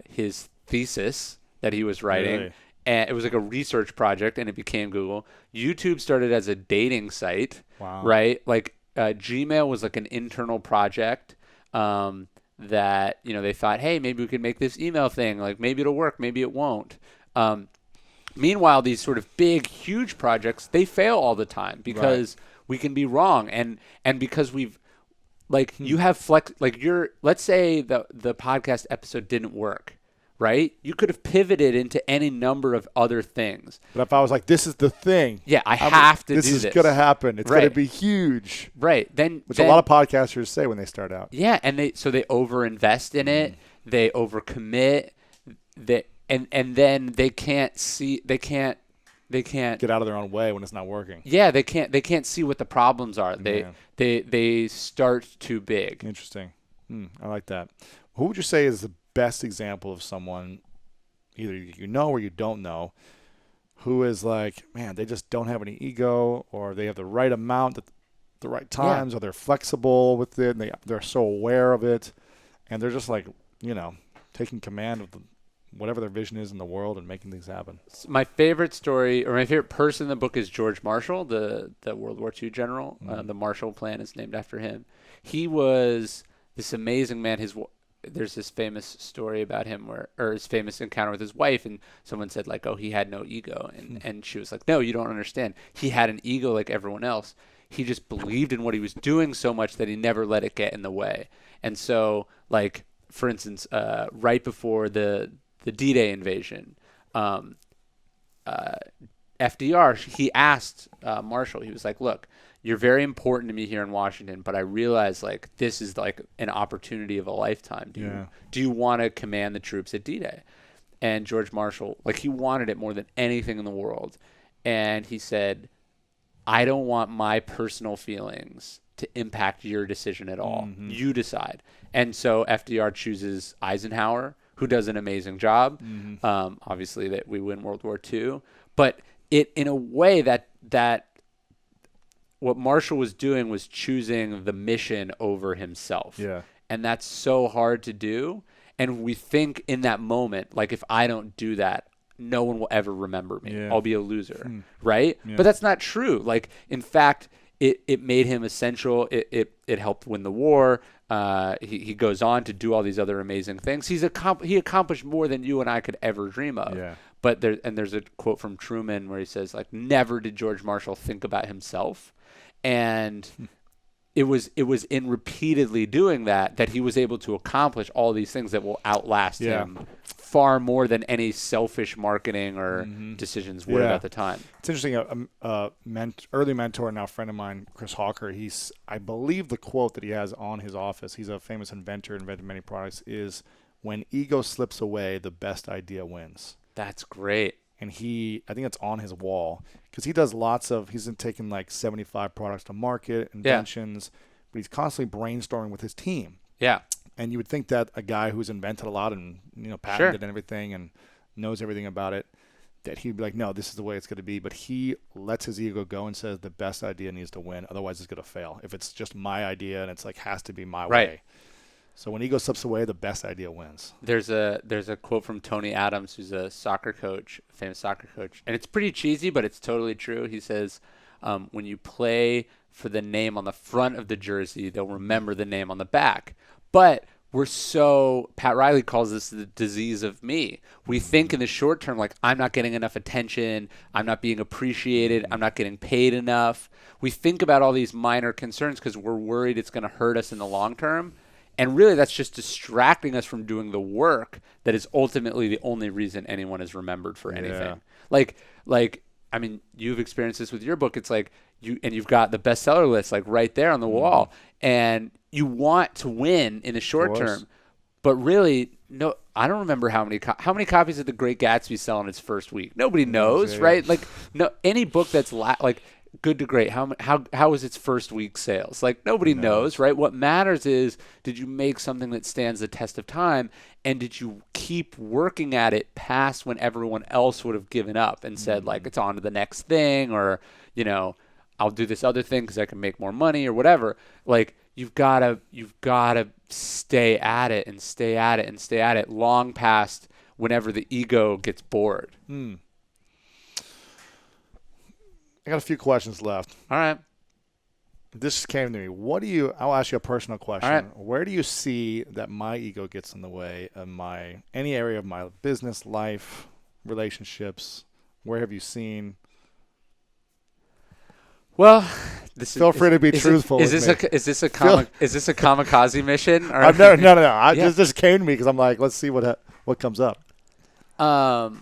S2: his thesis that he was writing.
S1: Really?
S2: And it was like a research project, and it became Google. YouTube started as a dating site,
S1: Wow.
S2: right? Like Gmail was like an internal project that, you know, they thought, hey, maybe we could make this email thing. Like, maybe it'll work, maybe it won't. Meanwhile, these sort of big, huge projects, they fail all the time because we can be wrong, and because we've you have let's say the podcast episode didn't work. Right? You could have pivoted into any number of other things.
S1: But if I was like, this is the thing.
S2: Yeah, I have to do this.
S1: This is going to happen. It's going to be huge.
S2: Right.
S1: Which a lot of podcasters say when they start out.
S2: Yeah, and they overinvest in it. They overcommit. And then they can't
S1: Get out of their own way when it's not working.
S2: Yeah, they can't see what the problems are. They start too big.
S1: Interesting. I like that. Who would you say is the best example of someone, either you know or you don't know, who is like, man, they just don't have any ego, or they have the right amount at the right times, or they're flexible with it, and they're so aware of it, and they're just like, you know, taking command of whatever their vision is in the world and making things happen.
S2: My favorite story, or my favorite person in the book, is George Marshall, the World War II general. The Marshall Plan is named after him. He was this amazing man. There's this famous story about him or his famous encounter with his wife, and someone said, like, oh, he had no ego. And she was like, no, you don't understand. He had an ego like everyone else. He just believed in what he was doing so much that he never let it get in the way. And so, like, for instance, right before the D-Day invasion, FDR, he asked Marshall, he was like, look, you're very important to me here in Washington, but I realize, like, this is like an opportunity of a lifetime. Do you want to command the troops at D-Day? And George Marshall, like, he wanted it more than anything in the world. And he said, I don't want my personal feelings to impact your decision at all. You decide. And so FDR chooses Eisenhower, who does an amazing job. Obviously, that we win World War II. But it, in a way, that what Marshall was doing was choosing the mission over himself.
S1: Yeah. And
S2: that's so hard to do. And we think in that moment, like, if I don't do that, no one will ever remember me. I'll be a loser, right? But that's not true. Like, in fact, it made him essential. It helped win the war. He goes on to do all these other amazing things. He accomplished more than you and I could ever dream of.
S1: Yeah.
S2: But there's a quote from Truman where he says, like, never did George Marshall think about himself. And it was in repeatedly doing that he was able to accomplish all these things that will outlast him far more than any selfish marketing or decisions would have at the time.
S1: It's interesting. Early mentor, now friend of mine, Chris Hawker, I believe the quote that he has on his office, he's a famous inventor, invented many products, is, when ego slips away, the best idea wins.
S2: That's great.
S1: And I think it's on his wall, because he does he's taken like 75 products to market, inventions, but he's constantly brainstorming with his team.
S2: Yeah.
S1: And you would think that a guy who's invented a lot and, you know, patented and everything and knows everything about it, that he'd be like, no, this is the way it's going to be. But he lets his ego go and says the best idea needs to win. Otherwise, it's going to fail. If it's just my idea and it's like, has to be my way. So when ego slips away, the best idea wins.
S2: There's a quote from Tony Adams, who's a soccer coach, a famous soccer coach. And it's pretty cheesy, but it's totally true. He says, when you play for the name on the front of the jersey, they'll remember the name on the back. But Pat Riley calls this the disease of me. We think in the short term, like, I'm not getting enough attention, I'm not being appreciated, I'm not getting paid enough. We think about all these minor concerns because we're worried it's going to hurt us in the long term. And really, that's just distracting us from doing the work that is ultimately the only reason anyone is remembered for anything. Like, I mean, you've experienced this with your book. It's like you've got the bestseller list, like, right there on the wall, and you want to win in the short term, but really, no. I don't remember how many copies did The Great Gatsby sell in its first week. Nobody knows, right? Like, no, any book that's like, good to great. How was its first week sales? Like nobody knows, right? What matters is, did you make something that stands the test of time, and did you keep working at it past when everyone else would have given up and said like it's on to the next thing, or I'll do this other thing because I can make more money or whatever. Like you've gotta stay at it and stay at it and stay at it long past whenever the ego gets bored.
S1: I got a few questions left.
S2: All right.
S1: This came to me. I'll ask you a personal question.
S2: All right.
S1: Where do you see that my ego gets in the way of any area of my business, life, relationships? Where have you seen?
S2: Well,
S1: feel free to be truthful.
S2: Is this a kamikaze mission? Or
S1: No. This came to me because I'm like, let's see what comes up.
S2: I'll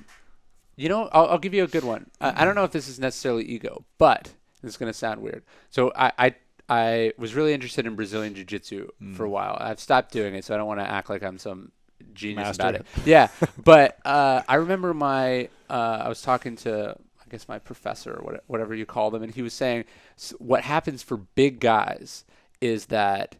S2: give you a good one. I don't know if this is necessarily ego, but this is going to sound weird. So I was really interested in Brazilian Jiu-Jitsu for a while. I've stopped doing it, so I don't want to act like I'm some genius about it. Yeah, but I remember I was talking to, I guess, my professor or whatever you call them, and he was saying what happens for big guys is that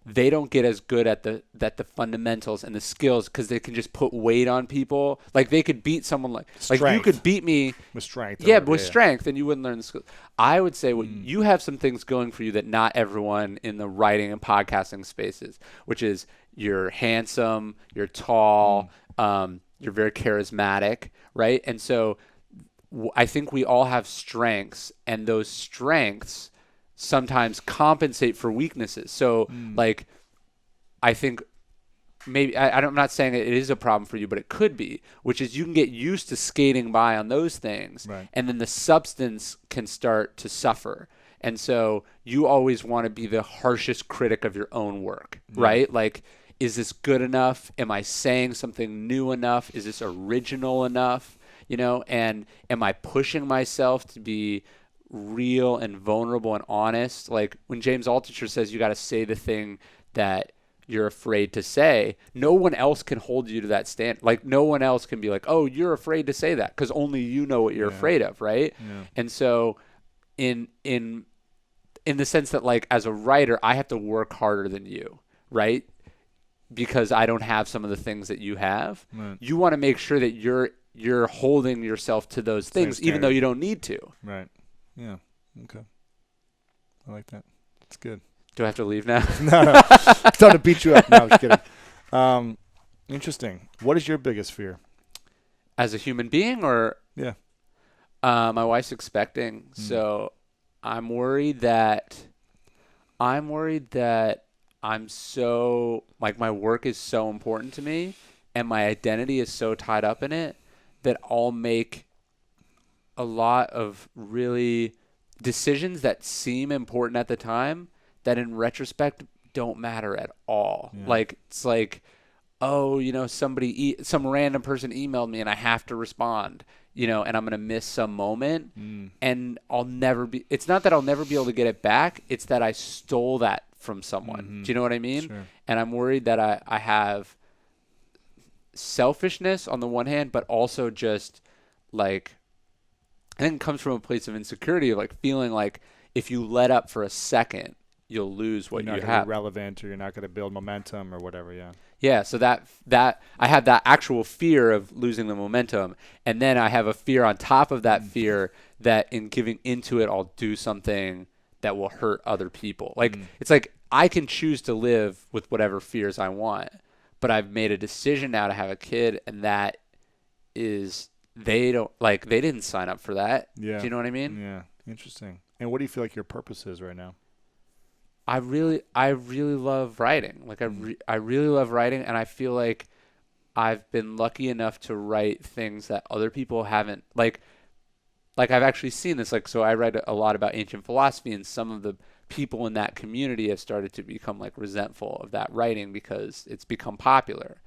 S2: they don't get as good at the fundamentals and the skills because they can just put weight on people. Like they could beat someone like you could beat me
S1: with strength.
S2: Yeah, with strength, and you wouldn't learn the skills. I would say you have some things going for you that not everyone in the writing and podcasting spaces, which is you're handsome, you're tall, you're very charismatic, right? And so I think we all have strengths, and those strengths sometimes compensate for weaknesses. So like, I think maybe I'm not saying it is a problem for you, but it could be, which is you can get used to skating by on those things,
S1: right,
S2: and then the substance can start to suffer. And so you always want to be the harshest critic of your own work, right? Like, is this good enough? Am I saying something new enough? Is this original enough? And am I pushing myself to be real and vulnerable and honest? Like when James Altucher says you got to say the thing that you're afraid to say, no one else can hold you to that standard. Like no one else can be like, oh, you're afraid to say that, because only you know what you're afraid of, right?
S1: Yeah.
S2: And so in the sense that, like, as a writer, I have to work harder than you, right? Because I don't have some of the things that you have.
S1: Right.
S2: You want to make sure that you're holding yourself to those things, even though you don't need to.
S1: Right. Yeah. Okay. I like that. That's good.
S2: Do I have to leave now?
S1: No. It's time to beat you up. No, I'm just kidding. Interesting. What is your biggest fear?
S2: As a human being, or?
S1: Yeah.
S2: My wife's expecting, so I'm worried that I'm so, like, my work is so important to me and my identity is so tied up in it that I'll make a lot of really decisions that seem important at the time that in retrospect don't matter at all. Yeah. Like, it's like, oh, some random person emailed me and I have to respond, and I'm going to miss some moment and it's not that I'll never be able to get it back. It's that I stole that from someone. Do you know what I mean?
S1: Sure. And
S2: I'm worried that I have selfishness on the one hand, but also just like, I think it comes from a place of insecurity, of like feeling like if you let up for a second, you'll lose what you have.
S1: You're not going to be relevant, or you're not going to build momentum or whatever. Yeah.
S2: Yeah. So that I have that actual fear of losing the momentum. And then I have a fear on top of that fear that in giving into it, I'll do something that will hurt other people. Like, it's like I can choose to live with whatever fears I want, but I've made a decision now to have a kid, and that is, they didn't sign up for that.
S1: Yeah.
S2: Do you know what I mean?
S1: Yeah. Interesting. And what do you feel like your purpose is right now?
S2: I really love writing. Like I really love writing, and I feel like I've been lucky enough to write things that other people haven't. Like I've actually seen this. Like, so I read a lot about ancient philosophy, and some of the people in that community have started to become like resentful of that writing because it's become popular.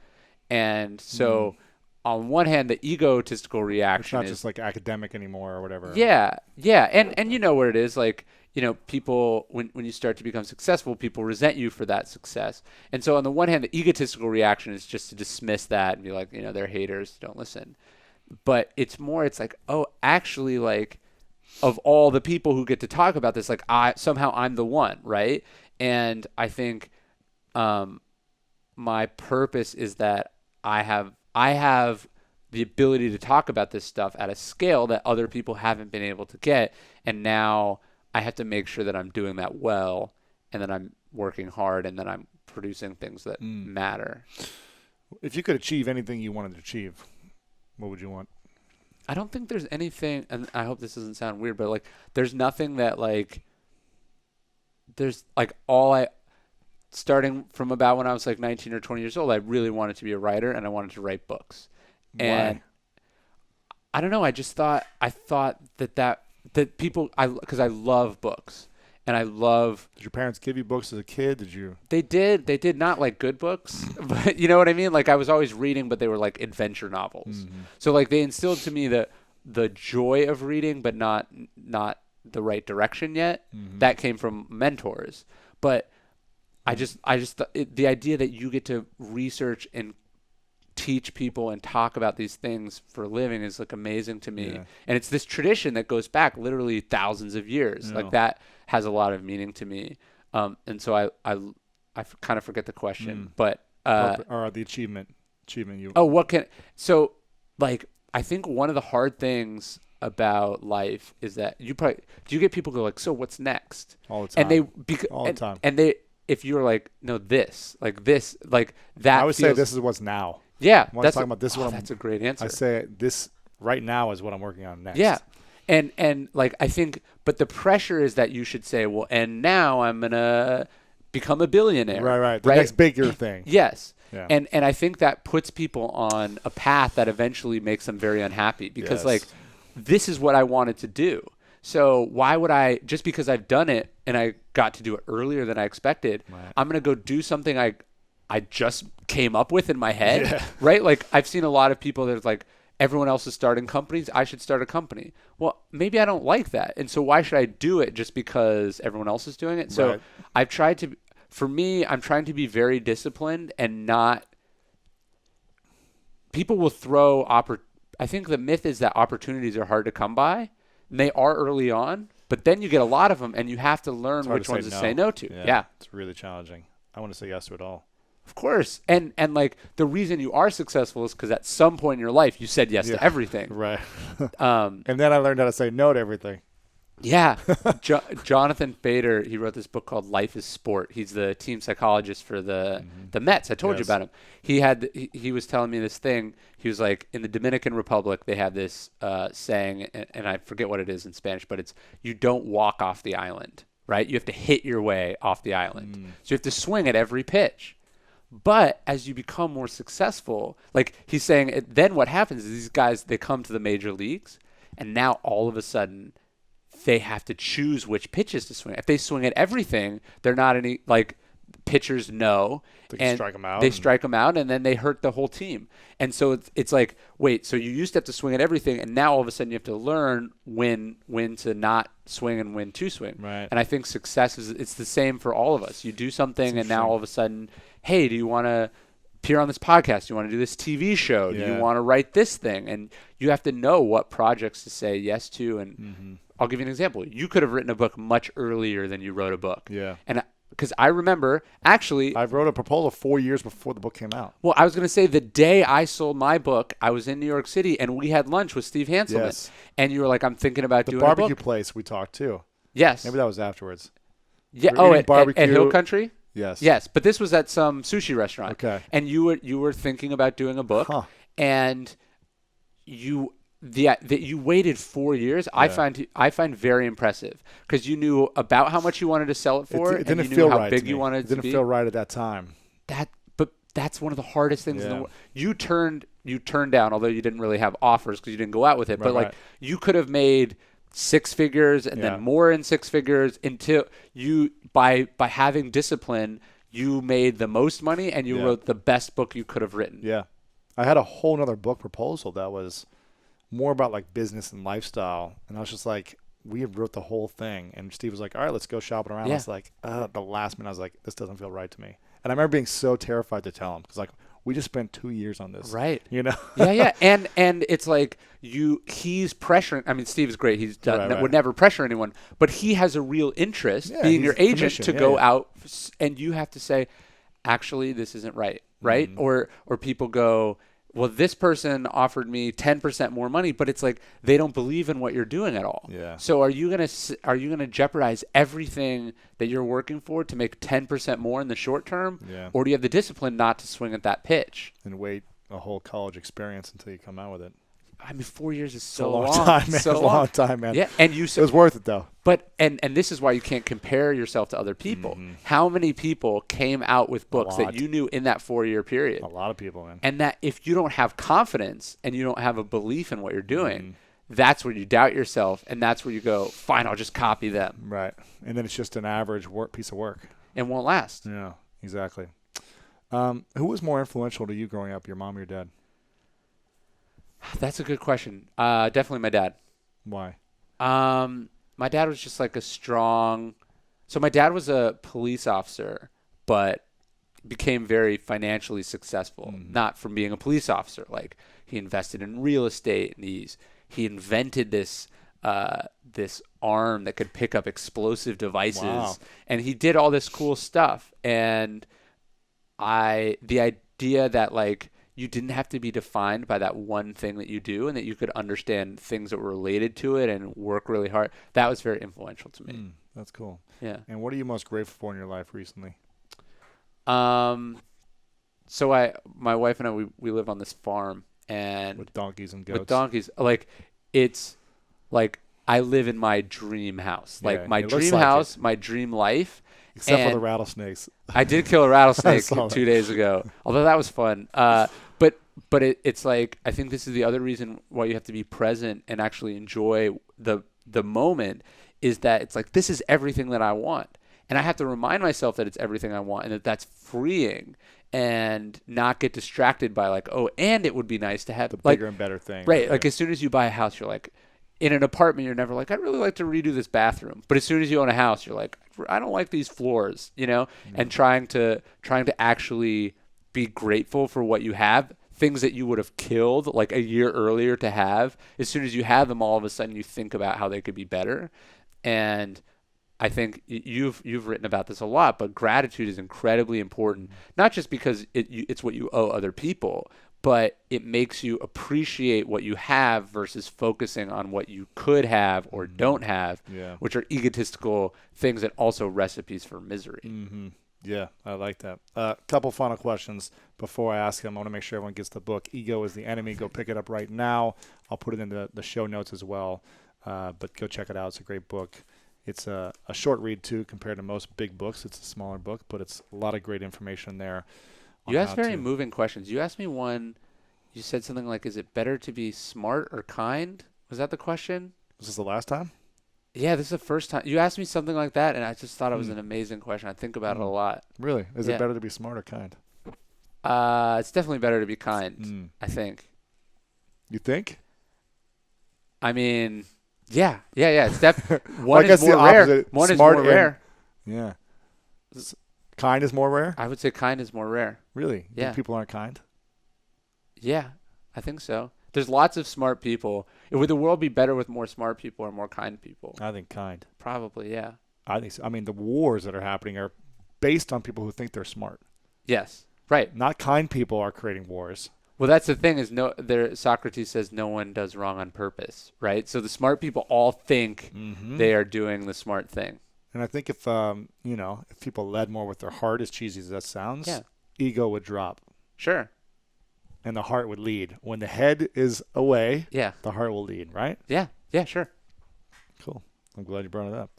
S2: And so on one hand, the egotistical reaction
S1: is just like academic anymore or whatever.
S2: Yeah. Yeah. And you know what it is, like, people, when you start to become successful, people resent you for that success. And so on the one hand, the egotistical reaction is just to dismiss that and be like, they're haters, don't listen. But it's like, oh, actually, like, of all the people who get to talk about this, like I'm the one, right? And I think my purpose is that I have the ability to talk about this stuff at a scale that other people haven't been able to get, and now I have to make sure that I'm doing that well, and that I'm working hard, and that I'm producing things that matter.
S1: If you could achieve anything you wanted to achieve, what would you want?
S2: I don't think there's anything, and I hope this doesn't sound weird, but like there's nothing that like there's like starting from about when I was like 19 or 20 years old, I really wanted to be a writer, and I wanted to write books.
S1: Why?
S2: And I don't know, I thought that people, because I love books, and I love.
S1: Did your parents give you books as a kid? Did you?
S2: They did not like good books, but you know what I mean? Like I was always reading, but they were like adventure novels. Mm-hmm. So like they instilled to me the joy of reading, but not the right direction yet. Mm-hmm. That came from mentors. But I just the idea that you get to research and teach people and talk about these things for a living is like amazing to me. Yeah. And it's this tradition that goes back literally thousands of years. Yeah. Like that has a lot of meaning to me. And so I kind of forget the question, but
S1: or the achievement you.
S2: Oh, so like I think one of the hard things about life is that do you get people go like, so what's next?
S1: All the time.
S2: And all the time. And if you're like, no, this, like that.
S1: I would say this is what's now.
S2: Yeah,
S1: when I'm talking about this.
S2: That's a great answer.
S1: I say this right now is what I'm working on next.
S2: Yeah, and like I think, but the pressure is that you should say, well, and now I'm gonna become a billionaire.
S1: Right. The next bigger thing.
S2: Yes. Yeah. And I think that puts people on a path that eventually makes them very unhappy because like this is what I wanted to do. So why would I, just because I've done it and I got to do it earlier than I expected, I'm going to go do something I just came up with in my head, right? Like I've seen a lot of people that's like, everyone else is starting companies, I should start a company. Well, maybe I don't like that. And so why should I do it just because everyone else is doing it? So I'm trying to be very disciplined and not, people will I think the myth is that opportunities are hard to come by, and they are early on, but then you get a lot of them and you have to learn which ones to say no to. Yeah.
S1: It's really challenging. I want to say yes to it all.
S2: Of course. And like the reason you are successful is because at some point in your life you said yes to everything.
S1: Right. And then I learned how to say no to everything.
S2: Yeah. Jonathan Bader, he wrote this book called Life is Sport. He's the team psychologist for the Mets. I told you about him. He was telling me this thing. He was like, in the Dominican Republic, they have this saying, and I forget what it is in Spanish, but it's, you don't walk off the island, right? You have to hit your way off the island. So you have to swing at every pitch. But as you become more successful, like he's saying, then what happens is these guys, they come to the major leagues, and now all of a sudden they have to choose which pitches to swing. If they swing at everything, they're not any, like, pitchers know.
S1: They strike them out.
S2: They strike them out, and then they hurt the whole team. And so it's like, wait, so you used to have to swing at everything, and now all of a sudden you have to learn when to not swing and when to swing.
S1: Right.
S2: And I think success it's the same for all of us. You do something, and now all of a sudden, hey, do you want to appear on this podcast? Do you want to do this TV show? Do you want to write this thing? And you have to know what projects to say yes to. And I'll give you an example. You could have written a book much earlier than you wrote a book.
S1: Yeah.
S2: And because I remember, actually,
S1: I wrote a proposal 4 years before the book came out.
S2: Well, I was going to say the day I sold my book, I was in New York City, and we had lunch with Steve Hanselman.
S1: Yes.
S2: And you were like, I'm thinking about doing a book.
S1: The barbecue place we talked to.
S2: Yes.
S1: Maybe that was afterwards.
S2: Yeah. At Hill Country?
S1: Yes.
S2: Yes, but this was at some sushi restaurant.
S1: Okay.
S2: And you were thinking about doing a book, and you waited 4 years. Yeah. I find very impressive because you knew about how much you wanted to sell it for.
S1: It didn't
S2: and you
S1: feel
S2: knew how
S1: right
S2: big
S1: to me.
S2: you wanted it to be.
S1: It didn't feel right at that time.
S2: But that's one of the hardest things in the world. You turned down, although you didn't really have offers because you didn't go out with it. But like you could have made six figures and then more in six figures until you by having discipline, you made the most money and you wrote the best book you could have written.
S1: Yeah. I had a whole nother book proposal that was more about like business and lifestyle. And I was just like, we wrote the whole thing. And Steve was like, all right, let's go shopping around. I was like, the last minute, I was like, this doesn't feel right to me. And I remember being so terrified to tell him because like, we just spent 2 years on this.
S2: Right.
S1: You know?
S2: Yeah. And it's like he's pressuring. I mean, Steve's great. He's done,
S1: Right.
S2: would never pressure anyone, but he has a real interest being your agent to go out, and you have to say, actually, this isn't right. Right. Or people go, well, this person offered me 10% more money, but it's like they don't believe in what you're doing at all.
S1: Yeah.
S2: So are you gonna jeopardize everything that you're working for to make 10% more in the short term?
S1: Yeah.
S2: Or do you have the discipline not to swing at that pitch?
S1: And wait a whole college experience until you come out with it.
S2: I mean, 4 years is
S1: It's
S2: so
S1: a long
S2: long.
S1: time, man.
S2: So
S1: it's a long time, man.
S2: Yeah, and
S1: it was worth it, though.
S2: But and this is why you can't compare yourself to other people. How many people came out with books that you knew in that 4-year period?
S1: A lot of people, man.
S2: And that if you don't have confidence and you don't have a belief in what you're doing, that's where you doubt yourself, and that's where you go, fine, I'll just copy them.
S1: Right. And then it's just an average piece of work.
S2: It won't last.
S1: Yeah, exactly. Who was more influential to you growing up, your mom or your dad?
S2: That's a good question. Definitely my dad.
S1: Why?
S2: My dad was just like a strong. So my dad was a police officer, but became very financially successful. Not from being a police officer. Like he invested in real estate, and he invented this arm that could pick up explosive devices, and he did all this cool stuff. And the idea that like you didn't have to be defined by that one thing that you do, and that you could understand things that were related to it and work really hard. That was very influential to me.
S1: That's cool.
S2: Yeah.
S1: And what are you most grateful for in your life recently?
S2: So my wife and I, we live on this farm, and
S1: with donkeys and goats.
S2: With donkeys, like it's like I live in my dream house, like my dream house, my dream life.
S1: Except for the rattlesnakes.
S2: I did kill a rattlesnake 2 days ago, although that was fun. But it's like, I think this is the other reason why you have to be present and actually enjoy the moment, is that it's like, this is everything that I want. And I have to remind myself that it's everything I want, and that that's freeing, and not get distracted by like, oh, and it would be nice to have
S1: the bigger and better thing.
S2: Right. Like as soon as you buy a house, you're like, in an apartment, you're never like, I'd really like to redo this bathroom. But as soon as you own a house, you're like, I don't like these floors, you know? And trying to actually be grateful for what you have, things that you would have killed like a year earlier to have. As soon as you have them, all of a sudden you think about how they could be better. And I think you've written about this a lot, but gratitude is incredibly important, not just because it's what you owe other people, but it makes you appreciate what you have versus focusing on what you could have or don't have, which are egotistical things and also recipes for misery.
S1: Yeah, I like that. Couple final questions before I ask them. I want to make sure everyone gets the book. Ego is the Enemy. Go pick it up right now. I'll put it in the show notes as well. But go check it out. It's a great book. It's a short read, too, compared to most big books. It's a smaller book, but it's a lot of great information there.
S2: You asked very moving questions. You asked me one. You said something like, is it better to be smart or kind? Was that the question?
S1: Was this the last time?
S2: Yeah, this is the first time. You asked me something like that, and I just thought it was an amazing question. I think about it a lot.
S1: Really? Is it better to be smart or kind?
S2: It's definitely better to be kind, I think.
S1: You think?
S2: I mean, yeah. It's one
S1: is more rare.
S2: One is more rare.
S1: Yeah. Kind is more rare?
S2: I would say kind is more rare.
S1: Really?
S2: Yeah.
S1: Think people aren't kind?
S2: Yeah, I think so. There's lots of smart people. Would the world be better with more smart people or more kind people?
S1: I think kind.
S2: Probably, yeah.
S1: I think so. I mean, the wars that are happening are based on people who think they're smart.
S2: Yes, right.
S1: Not kind people are creating wars.
S2: Well, that's the thing Socrates says no one does wrong on purpose, right? So the smart people all think they are doing the smart thing.
S1: And I think if people led more with their heart, as cheesy as that sounds, ego would drop.
S2: Sure.
S1: And the heart would lead. When the head is away, the heart will lead, right?
S2: Yeah, sure.
S1: Cool. I'm glad you brought it up.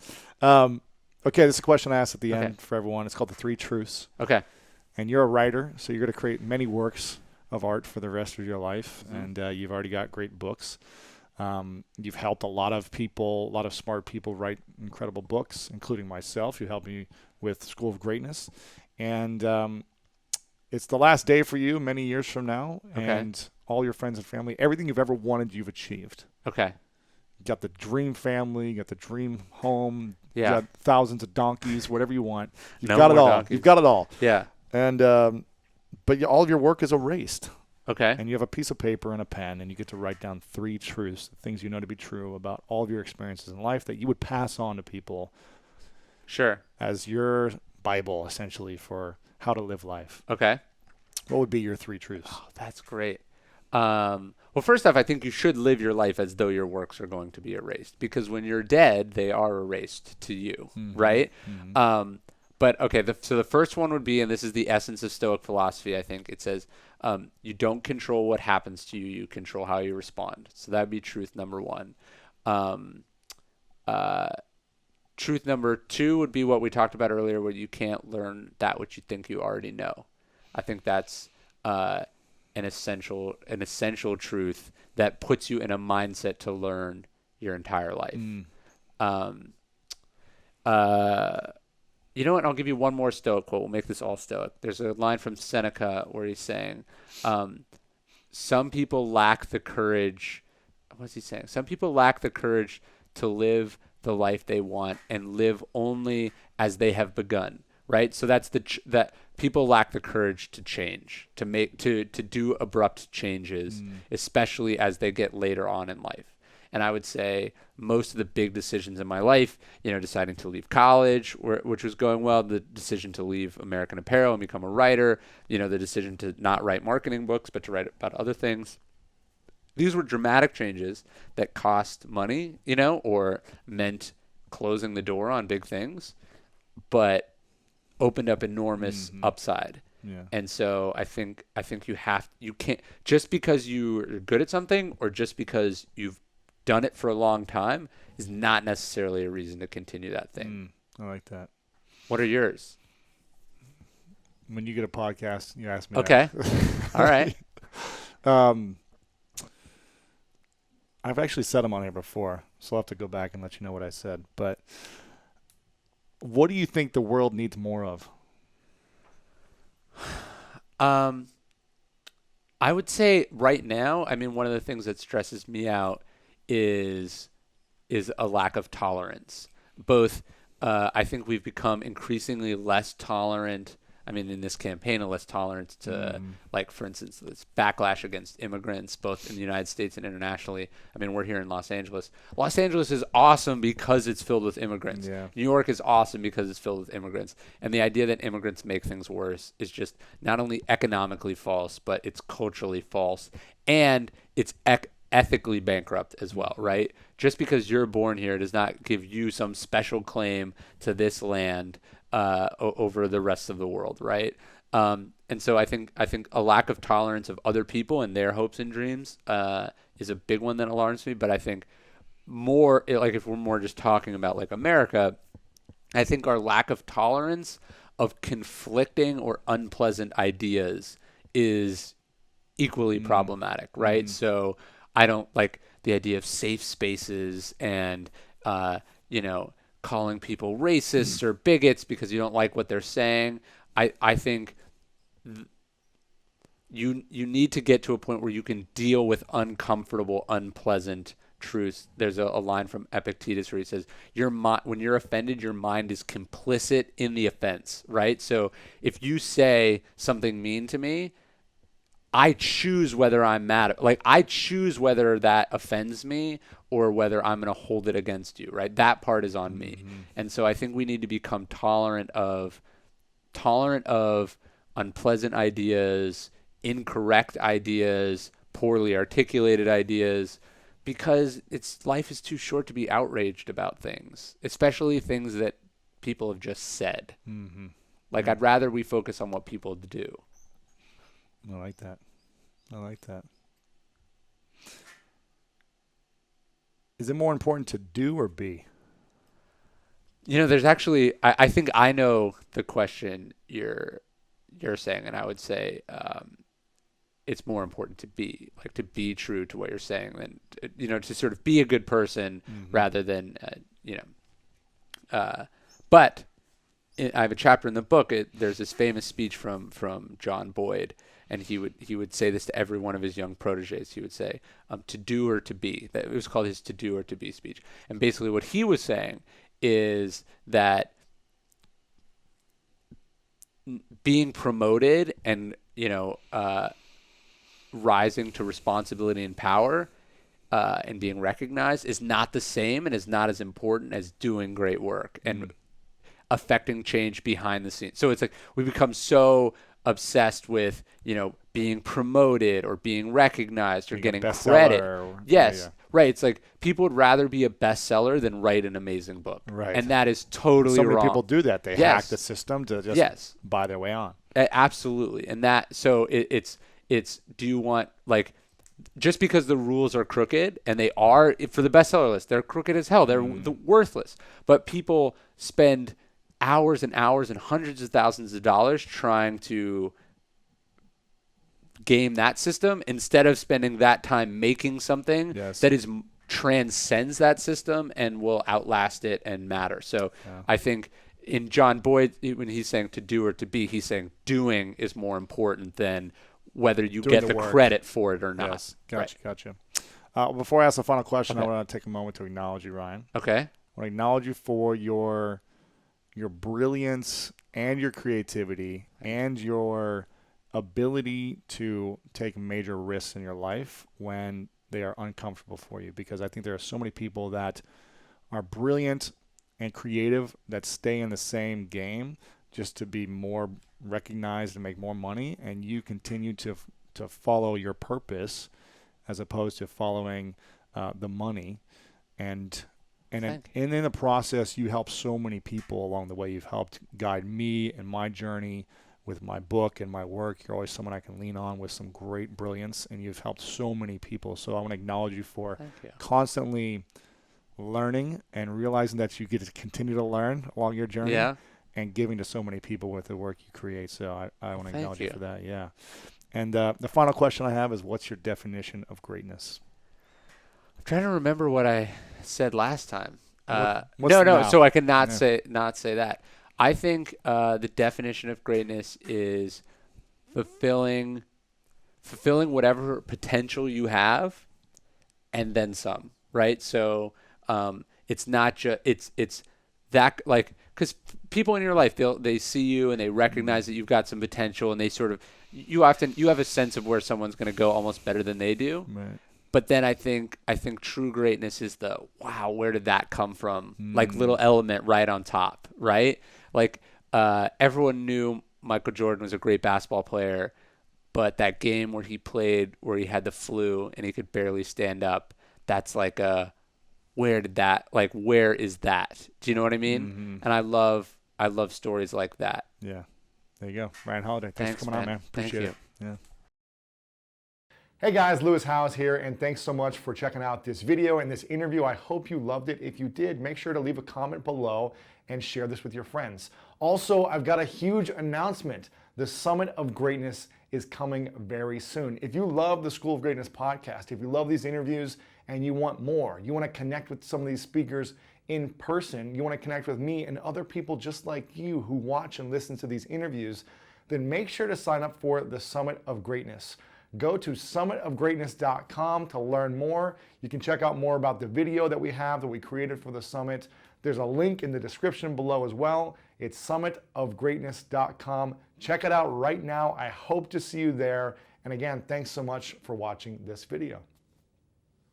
S1: Okay, this is a question I asked at the end for everyone. It's called The Three Truths.
S2: Okay.
S1: And you're a writer, so you're going to create many works of art for the rest of your life, and you've already got great books. You've helped a lot of people, a lot of smart people write incredible books, including myself. You helped me with School of Greatness. And it's the last day for you many years from now, and all your friends and family, everything you've ever wanted, you've achieved.
S2: Okay.
S1: You got the dream family, you got the dream home, you
S2: Yeah.
S1: got thousands of donkeys, whatever you want. You've
S2: No
S1: got it
S2: more
S1: all.
S2: donkeys.
S1: You've got it all.
S2: Yeah.
S1: And but all of your work is erased.
S2: Okay.
S1: And you have a piece of paper and a pen, and you get to write down 3 truths, things you know to be true about all of your experiences in life that you would pass on to people.
S2: Sure.
S1: As your Bible, essentially, for how to live life.
S2: Okay.
S1: What would be your 3 truths?
S2: Oh, that's great. Well, first off, I think you should live your life as though your works are going to be erased, because when you're dead, they are erased to you, right? But okay, so the first one would be, and this is the essence of Stoic philosophy, I think, it says, you don't control what happens to you, you control how you respond. So that'd be truth number 1. Truth number 2 would be what we talked about earlier, where you can't learn that which you think you already know. I think that's an essential truth that puts you in a mindset to learn your entire life. You know what? I'll give you one more Stoic quote. We'll make this all Stoic. There's a line from Seneca where he's saying, some people lack the courage. What's he saying? Some people lack the courage to live the life they want and live only as they have begun. Right? So that's that people lack the courage to change, to do abrupt changes, especially as they get later on in life. And I would say most of the big decisions in my life, deciding to leave college, which was going well, the decision to leave American Apparel and become a writer, the decision to not write marketing books, but to write about other things. These were dramatic changes that cost money, or meant closing the door on big things, but opened up enormous upside.
S1: Yeah.
S2: And so I think you can't, just because you're good at something or just because you've done it for a long time is not necessarily a reason to continue that thing.
S1: I like that.
S2: What are yours?
S1: When you get a podcast, you ask me.
S2: Okay. All right.
S1: I've actually said them on here before, so I'll have to go back and let you know what I said. But what do you think the world needs more of?
S2: I would say right now, one of the things that stresses me out is a lack of tolerance. Both, I think we've become increasingly less tolerant. In this campaign, a less tolerance to, like, for instance, this backlash against immigrants, both in the United States and internationally. We're here in Los Angeles. Los Angeles is awesome because it's filled with immigrants.
S1: Yeah.
S2: New York is awesome because it's filled with immigrants. And the idea that immigrants make things worse is just not only economically false, but it's culturally false. And it's ethically bankrupt as well, right? Just because you're born here does not give you some special claim to this land over the rest of the world, right? And so I think a lack of tolerance of other people and their hopes and dreams is a big one that alarms me. But I think more, like, if we're more just talking about like America, I think our lack of tolerance of conflicting or unpleasant ideas is equally problematic, right? So I don't like the idea of safe spaces and calling people racists or bigots because you don't like what they're saying. I think you need to get to a point where you can deal with uncomfortable, unpleasant truths. There's a line from Epictetus where he says, when you're offended, your mind is complicit in the offense, right? So if you say something mean to me, I choose whether I'm mad. Like, I choose whether that offends me or whether I'm going to hold it against you, right? That part is on me. And so I think we need to become tolerant of unpleasant ideas, incorrect ideas, poorly articulated ideas, because life is too short to be outraged about things, especially things that people have just said. Like, I'd rather we focus on what people do.
S1: I like that. Is it more important to do or be?
S2: There's actually, I think I know the question you're saying, and I would say it's more important to be, like, to be true to what you're saying than, to sort of be a good person rather than, but I have a chapter in the book. There's this famous speech from John Boyd, and he would say this to every one of his young proteges. He would say, "To do or to be." It was called his "To do or to be" speech. And basically, what he was saying is that being promoted and rising to responsibility and power and being recognized is not the same and is not as important as doing great work and affecting change behind the scenes. So it's like we become so obsessed with, being promoted or being recognized or getting credit. Yes. Right. It's like people would rather be a bestseller than write an amazing book.
S1: Right.
S2: And that is totally wrong.
S1: So many people do that. They hack the system to just buy their way on.
S2: Absolutely. And that, so it's do you want, like, just because the rules are crooked, and they are, for the bestseller list, they're crooked as hell. They're worthless. But people spend hours and hours and hundreds of thousands of dollars trying to game that system instead of spending that time making something that transcends that system and will outlast it and matter. So I think in John Boyd, when he's saying to do or to be, he's saying doing is more important than whether you get the credit for it or not.
S1: Yes. Gotcha. Before I ask the final question, I want to take a moment to acknowledge you, Ryan.
S2: Okay.
S1: I want to acknowledge you for your brilliance and your creativity and your ability to take major risks in your life when they are uncomfortable for you, because I think there are so many people that are brilliant and creative that stay in the same game just to be more recognized and make more money, and you continue to follow your purpose as opposed to following the money, and in the process you help so many people along the way. You've helped guide me in my journey with my book and my work. You're always someone I can lean on with some great brilliance, and you've helped so many people. So I want to acknowledge you for constantly learning and realizing that you get to continue to learn along your journey and giving to so many people with the work you create. So I want to acknowledge you for that. Yeah. And the final question I have is, what's your definition of greatness?
S2: I'm trying to remember what I said last time.
S1: No.
S2: So I can not say that. I think the definition of greatness is fulfilling whatever potential you have, and then some. Right. So it's not just it's that, like, because people in your life, they see you and they recognize that you've got some potential, and they sort of you have a sense of where someone's going to go almost better than they do.
S1: Right.
S2: But then I think true greatness is the, wow, where did that come from? Like, little element right on top, right? Like, everyone knew Michael Jordan was a great basketball player, but that game where he had the flu and he could barely stand up, that's like where is that? Do you know what I mean?
S1: Mm-hmm.
S2: And I love stories like that.
S1: Yeah. There you go. Ryan Holiday. Thanks for coming on, man. Appreciate it. Yeah. Hey guys, Lewis Howes here, and thanks so much for checking out this video and this interview. I hope you loved it. If you did, make sure to leave a comment below and share this with your friends. Also, I've got a huge announcement. The Summit of Greatness is coming very soon. If you love the School of Greatness podcast, if you love these interviews and you want more, you want to connect with some of these speakers in person, you want to connect with me and other people just like you who watch and listen to these interviews, then make sure to sign up for the Summit of Greatness. Go to summitofgreatness.com to learn more. You can check out more about the video that we created for the summit. There's a link in the description below as well. It's summitofgreatness.com. Check it out right now. I hope to see you there. And again, thanks so much for watching this video.